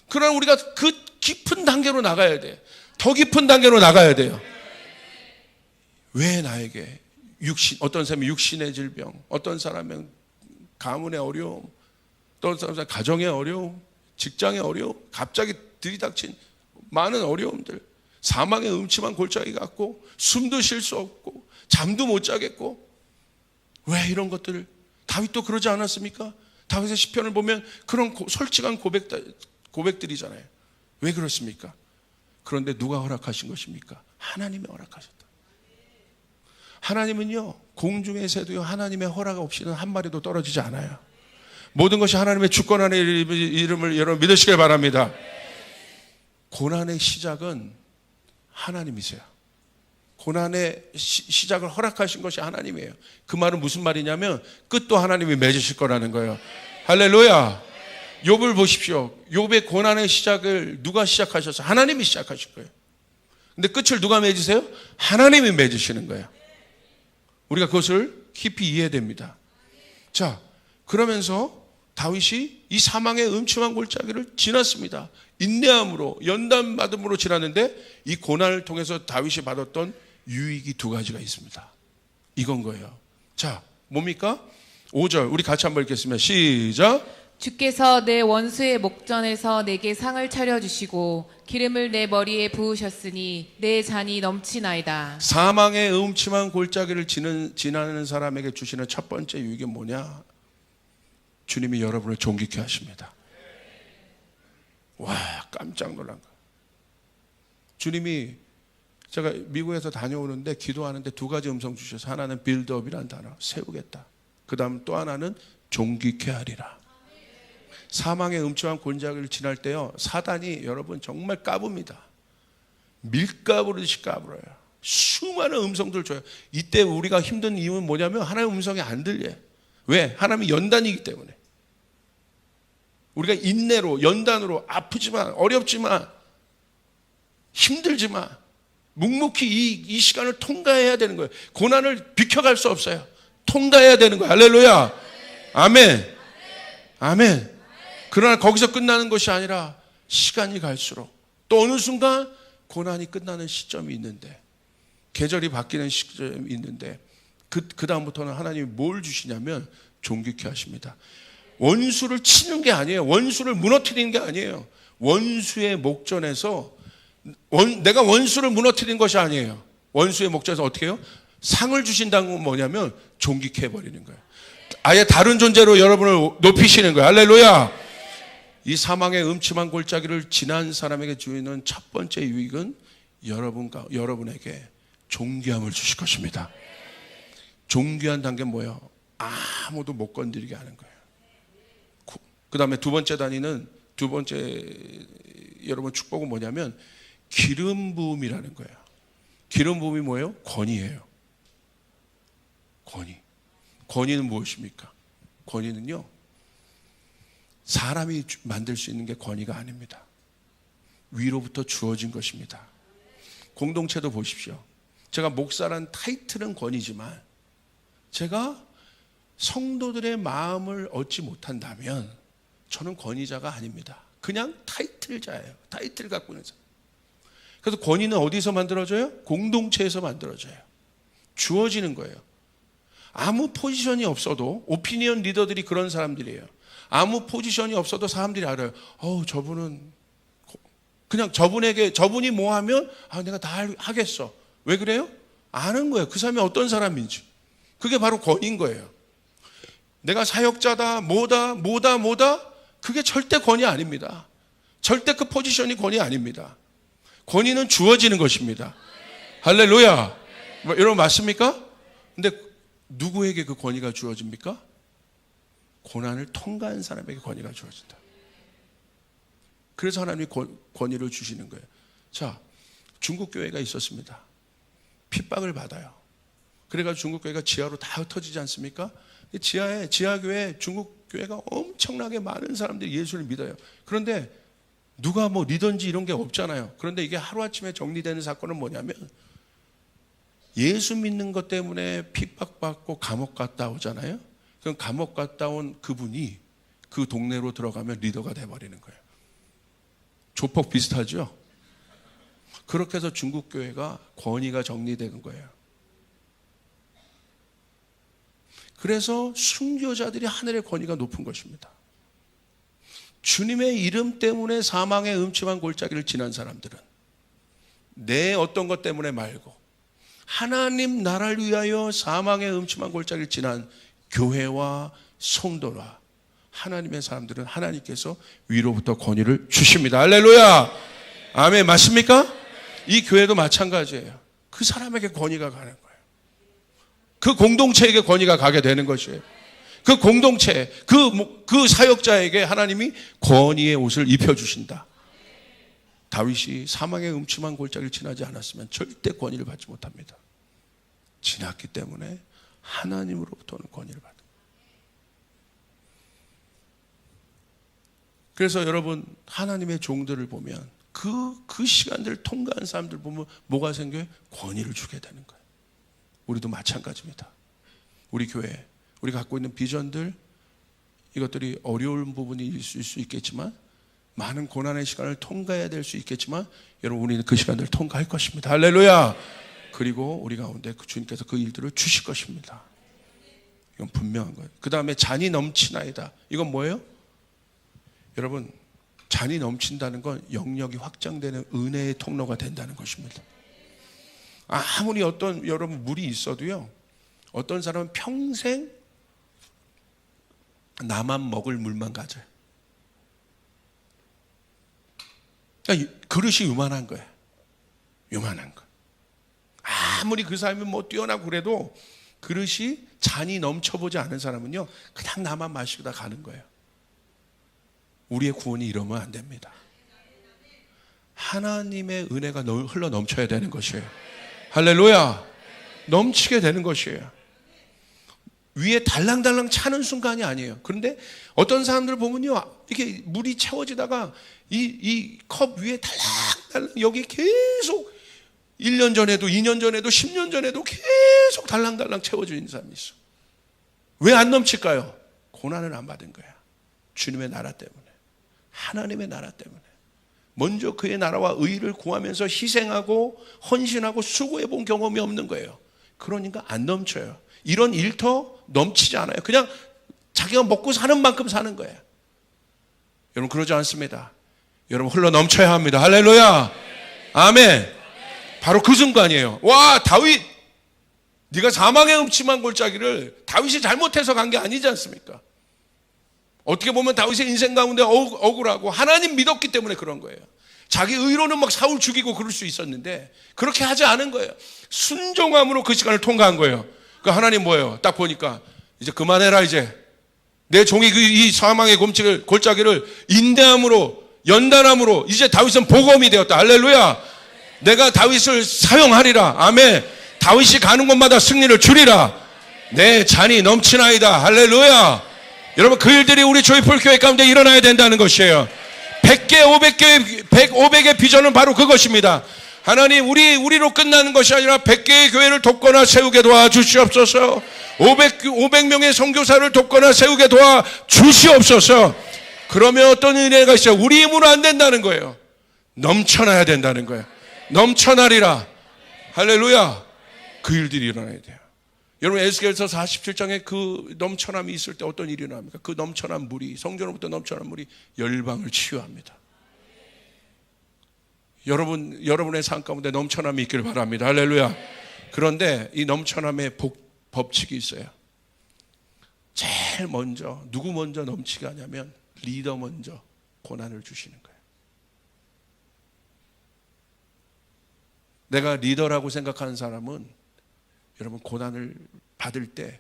[SPEAKER 1] 그러나 우리가 그 깊은 단계로 나가야 돼. 더 깊은 단계로 나가야 돼요. 왜 나에게 어떤 사람이 육신의 질병, 어떤 사람은 가문의 어려움, 어떤 사람은 가정의 어려움, 직장의 어려움, 갑자기 들이닥친 많은 어려움들, 사망의 음침한 골짜기 같고 숨도 쉴 수 없고 잠도 못 자겠고, 왜 이런 것들을 다윗도 그러지 않았습니까? 다윗의 시편을 보면 그런 솔직한 고백들이잖아요. 왜 그렇습니까? 그런데 누가 허락하신 것입니까? 하나님이 허락하셨다. 하나님은요 공중의 새도요 하나님의 허락 없이는 한 마리도 떨어지지 않아요. 모든 것이 하나님의 주권안의 이름을 여러분 믿으시길 바랍니다. 고난의 시작은 하나님이세요. 고난의 시작을 허락하신 것이 하나님이에요. 그 말은 무슨 말이냐면 끝도 하나님이 맺으실 거라는 거예요. 할렐루야. 욥을 보십시오. 욥의 고난의 시작을 누가 시작하셔서? 하나님이 시작하실 거예요. 근데 끝을 누가 맺으세요? 하나님이 맺으시는 거예요. 우리가 그것을 깊이 이해됩니다. 자, 그러면서 다윗이 이 사망의 음침한 골짜기를 지났습니다. 인내함으로, 연단받음으로 지났는데 이 고난을 통해서 다윗이 받았던 유익이 두 가지가 있습니다. 이건 거예요. 자, 뭡니까? 5절 우리 같이 한번 읽겠습니다. 시작.
[SPEAKER 2] 주께서 내 원수의 목전에서 내게 상을 차려주시고 기름을 내 머리에 부으셨으니 내 잔이 넘치나이다.
[SPEAKER 1] 사망의 음침한 골짜기를 지나는 사람에게 주시는 첫 번째 유익이 뭐냐? 주님이 여러분을 존귀케 하십니다. 와, 깜짝 놀란 거예요. 주님이, 제가 미국에서 다녀오는데 기도하는데 두 가지 음성 주셔서, 하나는 빌드업이라는 단어, 세우겠다. 그 다음 또 하나는 존귀케 하리라. 사망의 음침한 골짜기를 지날 때요, 사단이 여러분 정말 까붑니다. 밀가부르듯이 까불어요. 수많은 음성들을 줘요. 이때 우리가 힘든 이유는 뭐냐면 하나님의 음성이 안 들려요. 왜? 하나님이 연단이기 때문에. 우리가 인내로, 연단으로, 아프지만, 어렵지만, 힘들지만 묵묵히 이 시간을 통과해야 되는 거예요. 고난을 비켜갈 수 없어요. 통과해야 되는 거예요. 할렐루야, 아멘, 아멘. 그러나 거기서 끝나는 것이 아니라 시간이 갈수록 또 어느 순간 고난이 끝나는 시점이 있는데, 계절이 바뀌는 시점이 있는데, 그 다음부터는 하나님이 뭘 주시냐면 존귀케 하십니다. 원수를 치는 게 아니에요. 원수를 무너뜨리는 게 아니에요. 원수의 목전에서 내가 원수를 무너뜨린 것이 아니에요. 원수의 목적에서 어떻게 해요? 상을 주신다는 건 뭐냐면 존귀케 해버리는 거예요. 아예 다른 존재로 여러분을 높이시는 거예요. 할렐루야. 이 사망의 음침한 골짜기를 지난 사람에게 주는 첫 번째 유익은 여러분에게 존귀함을 주실 것입니다. 존귀한 단계는 뭐예요? 아무도 못 건드리게 하는 거예요. 그 다음에 두 번째 여러분 축복은 뭐냐면 기름 부음이라는 거예요. 기름 부음이 뭐예요? 권위예요. 권위는 무엇입니까? 권위는요, 사람이 만들 수 있는 게 권위가 아닙니다. 위로부터 주어진 것입니다. 공동체도 보십시오. 제가 목사란 타이틀은 권위지만 제가 성도들의 마음을 얻지 못한다면 저는 권위자가 아닙니다. 그냥 타이틀자예요. 타이틀 갖고 있는 사람. 그래서 권위는 어디서 만들어져요? 공동체에서 만들어져요. 주어지는 거예요. 아무 포지션이 없어도, 오피니언 리더들이 그런 사람들이에요. 아무 포지션이 없어도 사람들이 알아요. 저분은 그냥 저분이 뭐 하면 내가 다 하겠어. 왜 그래요? 아는 거예요. 그 사람이 어떤 사람인지. 그게 바로 권위인 거예요. 내가 사역자다, 뭐다. 그게 절대 권위 아닙니다. 절대 그 포지션이 권위 아닙니다. 권위는 주어지는 것입니다. 할렐루야. 여러분 맞습니까? 근데 누구에게 그 권위가 주어집니까? 고난을 통과한 사람에게 권위가 주어진다. 그래서 하나님이 권위를 주시는 거예요. 자, 중국 교회가 있었습니다. 핍박을 받아요. 그래가지고 중국 교회가 지하로 다 흩어지지 않습니까? 지하교회, 중국 교회가 엄청나게 많은 사람들이 예수를 믿어요. 그런데 누가 뭐 리더인지 이런 게 없잖아요. 그런데 이게 하루아침에 정리되는 사건은 뭐냐면 예수 믿는 것 때문에 핍박받고 감옥 갔다 오잖아요. 그럼 감옥 갔다 온 그분이 그 동네로 들어가면 리더가 돼버리는 거예요. 조폭 비슷하죠? 그렇게 해서 중국 교회가 권위가 정리된 거예요. 그래서 순교자들이 하늘의 권위가 높은 것입니다. 주님의 이름 때문에 사망의 음침한 골짜기를 지난 사람들은 내 어떤 것 때문에 말고 하나님 나라를 위하여 사망의 음침한 골짜기를 지난 교회와 성도와 하나님의 사람들은 하나님께서 위로부터 권위를 주십니다. 할렐루야. 아멘. 맞습니까? 이 교회도 마찬가지예요. 그 사람에게 권위가 가는 거예요. 그 공동체에게 권위가 가게 되는 것이에요. 그 공동체, 그 사역자에게 하나님이 권위의 옷을 입혀주신다. 다윗이 사망의 음침한 골짜기를 지나지 않았으면 절대 권위를 받지 못합니다. 지났기 때문에 하나님으로부터는 권위를 받는 거예요. 그래서 여러분 하나님의 종들을 보면 그 시간들을 통과한 사람들 보면 뭐가 생겨요? 권위를 주게 되는 거예요. 우리도 마찬가지입니다. 우리 교회, 우리 갖고 있는 비전들, 이것들이 어려운 부분이 있을 수 있겠지만 많은 고난의 시간을 통과해야 될 수 있겠지만 여러분 우리는 그 시간들을 통과할 것입니다. 할렐루야. 그리고 우리 가운데 그 주님께서 그 일들을 주실 것입니다. 이건 분명한 거예요. 그 다음에 잔이 넘치나이다. 이건 뭐예요? 여러분 잔이 넘친다는 건 영역이 확장되는 은혜의 통로가 된다는 것입니다. 아무리 여러분 물이 있어도요, 어떤 사람은 평생 나만 먹을 물만 가져요. 그러니까 그릇이 요만한 거예요. 요만한 거. 아무리 그 사람이 뭐 뛰어나고 그래도 그릇이 잔이 넘쳐보지 않은 사람은요, 그냥 나만 마시고 다 가는 거예요. 우리의 구원이 이러면 안 됩니다. 하나님의 은혜가 흘러 넘쳐야 되는 것이에요. 할렐루야. 넘치게 되는 것이에요. 위에 달랑달랑 차는 순간이 아니에요. 그런데 어떤 사람들 보면요, 이렇게 물이 채워지다가 이 컵 위에 달랑달랑 여기 계속 1년 전에도 2년 전에도 10년 전에도 계속 달랑달랑 채워지는 사람이 있어. 왜 안 넘칠까요? 고난을 안 받은 거야. 주님의 나라 때문에, 하나님의 나라 때문에. 먼저 그의 나라와 의를 구하면서 희생하고 헌신하고 수고해 본 경험이 없는 거예요. 그러니까 안 넘쳐요. 이런 일터 넘치지 않아요. 그냥 자기가 먹고 사는 만큼 사는 거예요. 여러분 그러지 않습니다. 여러분 흘러 넘쳐야 합니다. 할렐루야. 아멘. 바로 그 순간이에요. 와, 다윗, 네가 사망의 음침한 골짜기를 다윗이 잘못해서 간 게 아니지 않습니까? 어떻게 보면 다윗의 인생 가운데 억울하고 하나님 믿었기 때문에 그런 거예요. 자기 의로는 막 사울 죽이고 그럴 수 있었는데 그렇게 하지 않은 거예요. 순종함으로 그 시간을 통과한 거예요. 그 하나님 뭐예요? 딱 보니까 이제 그만해라. 이제 내 종이 이 사망의 골짜기를 인내함으로 연단함으로 이제 다윗은 복음이 되었다. 할렐루야. 내가 다윗을 사용하리라. 아멘. 다윗이 가는 곳마다 승리를 주리라. 내 잔이 넘치나이다. 할렐루야. 여러분, 그 일들이 우리 조이풀 교회 가운데 일어나야 된다는 것이에요. 500개의 비전은 바로 그것입니다. 하나님, 우리로 끝나는 것이 아니라 100개의 교회를 돕거나 세우게 도와주시옵소서. 500명의 선교사를 돕거나 세우게 도와주시옵소서. 그러면 어떤 은혜가 있어요? 우리 힘으로 안 된다는 거예요. 넘쳐나야 된다는 거예요. 넘쳐나리라. 할렐루야. 그 일들이 일어나야 돼요. 여러분, 에스겔서 47장에 그 넘쳐남이 있을 때 어떤 일이 일어납니까? 그 넘쳐난 물이, 성전으로부터 넘쳐난 물이 열방을 치유합니다. 여러분의 삶 가운데 넘쳐남이 있기를 바랍니다. 할렐루야. 그런데 이 넘쳐남의 법칙이 있어요. 제일 먼저, 누구 먼저 넘치게 하냐면 리더 먼저 고난을 주시는 거예요. 내가 리더라고 생각하는 사람은 여러분, 고난을 받을 때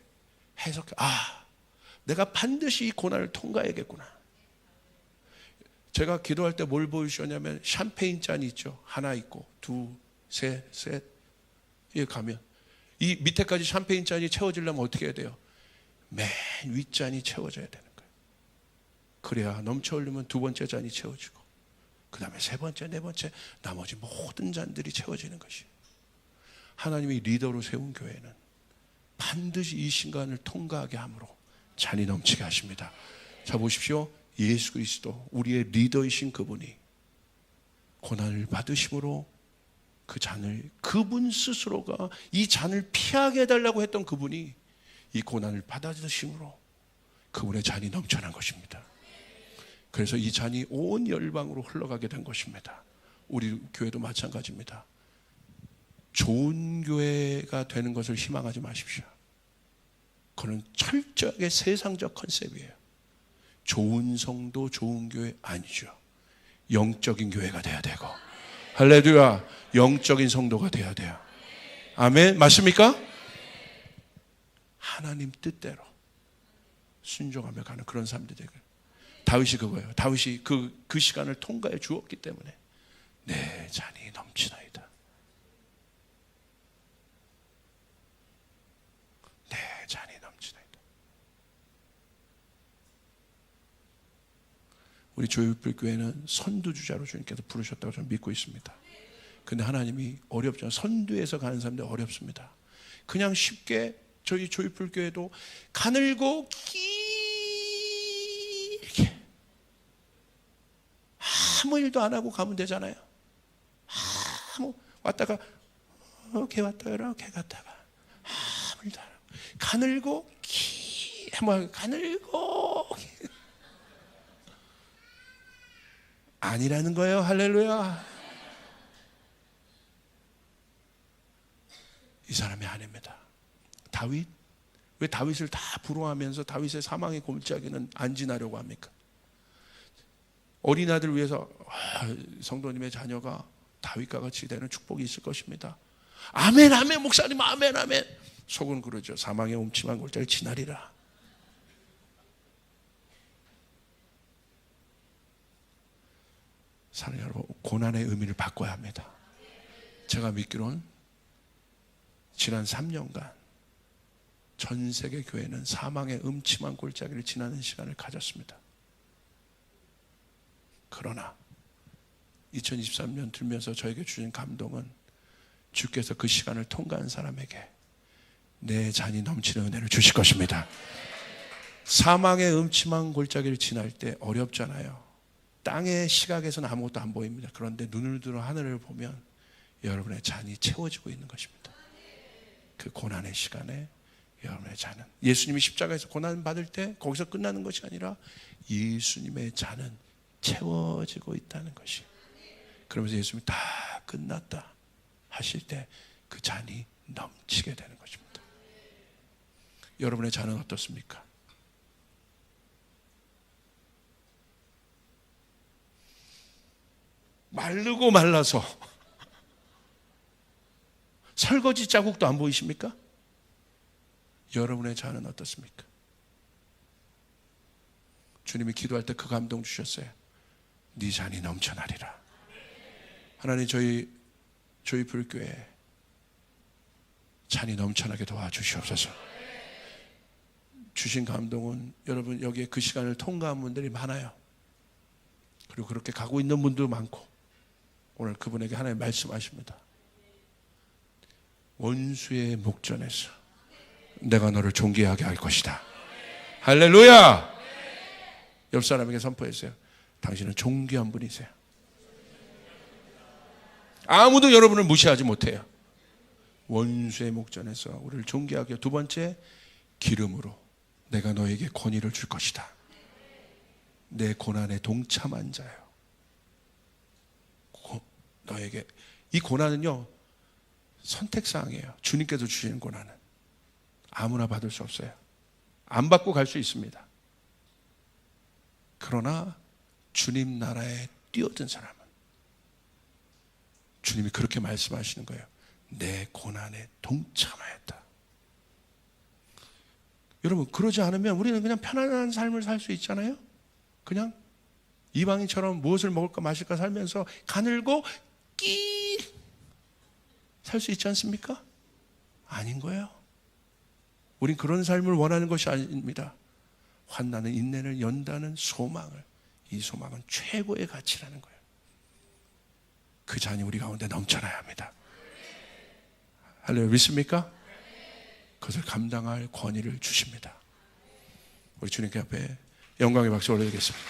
[SPEAKER 1] 내가 반드시 이 고난을 통과해야겠구나. 제가 기도할 때 뭘 보여주셨냐면 샴페인 잔이 있죠. 하나 있고 둘, 셋, 예, 가면 이 밑에까지 샴페인 잔이 채워지려면 어떻게 해야 돼요? 맨 윗잔이 채워져야 되는 거예요. 그래야 넘쳐 흐르면 두 번째 잔이 채워지고 그 다음에 세 번째, 네 번째, 나머지 모든 잔들이 채워지는 것이에요. 하나님이 리더로 세운 교회는 반드시 이 순간을 통과하게 함으로 잔이 넘치게 하십니다. 자, 보십시오. 예수 그리스도, 우리의 리더이신 그분이 고난을 받으심으로 그 잔을, 그분 스스로가 이 잔을 피하게 해달라고 했던 그분이 이 고난을 받아들이심으로 그분의 잔이 넘쳐난 것입니다. 그래서 이 잔이 온 열방으로 흘러가게 된 것입니다. 우리 교회도 마찬가지입니다. 좋은 교회가 되는 것을 희망하지 마십시오. 그건 철저하게 세상적 컨셉이에요. 좋은 성도, 좋은 교회 아니죠. 영적인 교회가 돼야 되고, 할렐루야, 영적인 성도가 돼야 돼요. 아멘. 맞습니까? 하나님 뜻대로 순종하며 가는 그런 사람들이 되고, 다윗이 그거예요. 다윗이 그 시간을 통과해 주었기 때문에 내 잔이 넘치나이다. 내 잔이 넘치나이다. 우리 조율불 교회는 선두주자로 주님께서 부르셨다고 저는 믿고 있습니다. 근데 하나님이 어렵잖아요. 선두에서 가는 사람들 어렵습니다. 그냥 쉽게 저희 조율불 교회도 가늘고 길게 아무 일도 안 하고 가면 되잖아요. 왔다가 이렇게 왔다가 이렇게 갔다가 아무 일도 안 하고 가늘고 가늘고 아니라는 거예요. 할렐루야. 이 사람이 아닙니다. 다윗, 왜 다윗을 다 부러워하면서 다윗의 사망의 골짜기는 안 지나려고 합니까? 어린아들 위해서 성도님의 자녀가 다윗과 같이 되는 축복이 있을 것입니다. 아멘, 아멘, 목사님, 아멘, 아멘. 속은 그러죠. 사망의 음침한 골짜기 지나리라. 사랑하는 여러분, 고난의 의미를 바꿔야 합니다. 제가 믿기로는 지난 3년간 전 세계 교회는 사망의 음침한 골짜기를 지나는 시간을 가졌습니다. 그러나 2023년 들면서 저에게 주신 감동은 주께서 그 시간을 통과한 사람에게 내 잔이 넘치는 은혜를 주실 것입니다. 사망의 음침한 골짜기를 지날 때 어렵잖아요. 땅의 시각에서는 아무것도 안 보입니다. 그런데 눈을 들어 하늘을 보면 여러분의 잔이 채워지고 있는 것입니다. 그 고난의 시간에 여러분의 잔은, 예수님이 십자가에서 고난 받을 때 거기서 끝나는 것이 아니라 예수님의 잔은 채워지고 있다는 것이. 그러면서 예수님이 다 끝났다 하실 때 그 잔이 넘치게 되는 것입니다. 여러분의 잔은 어떻습니까? 마르고 말라서 설거지 자국도 안 보이십니까? 여러분의 잔은 어떻습니까? 주님이 기도할 때 그 감동 주셨어요. 네 잔이 넘쳐나리라. 하나님, 저희 불교에 잔이 넘쳐나게 도와주시옵소서. 주신 감동은 여러분 여기에 그 시간을 통과한 분들이 많아요. 그리고 그렇게 가고 있는 분도 많고, 오늘 그분에게 하나님 말씀하십니다. 원수의 목전에서 내가 너를 존귀하게 할 것이다. 할렐루야. 옆 사람에게 선포했어요. 당신은 존귀한 분이세요. 아무도 여러분을 무시하지 못해요. 원수의 목전에서 우리를 존귀하게. 두 번째, 기름으로 내가 너에게 권위를 줄 것이다. 내 고난에 동참한 자요. 너에게 이 고난은요, 선택사항이에요. 주님께서 주시는 고난은 아무나 받을 수 없어요. 안 받고 갈 수 있습니다. 그러나 주님 나라에 뛰어든 사람은 주님이 그렇게 말씀하시는 거예요. 내 고난에 동참하였다. 여러분, 그러지 않으면 우리는 그냥 편안한 삶을 살 수 있잖아요. 그냥 이방인처럼 무엇을 먹을까 마실까 살면서 가늘고 끼 살 수 있지 않습니까? 아닌 거예요. 우린 그런 삶을 원하는 것이 아닙니다. 환난은 인내를 연다는 소망을, 이 소망은 최고의 가치라는 거예요. 그 잔이 우리 가운데 넘쳐나야 합니다. 할렐루야, 믿습니까? 그것을 감당할 권위를 주십니다. 우리 주님께 앞에 영광의 박수 올려드리겠습니다.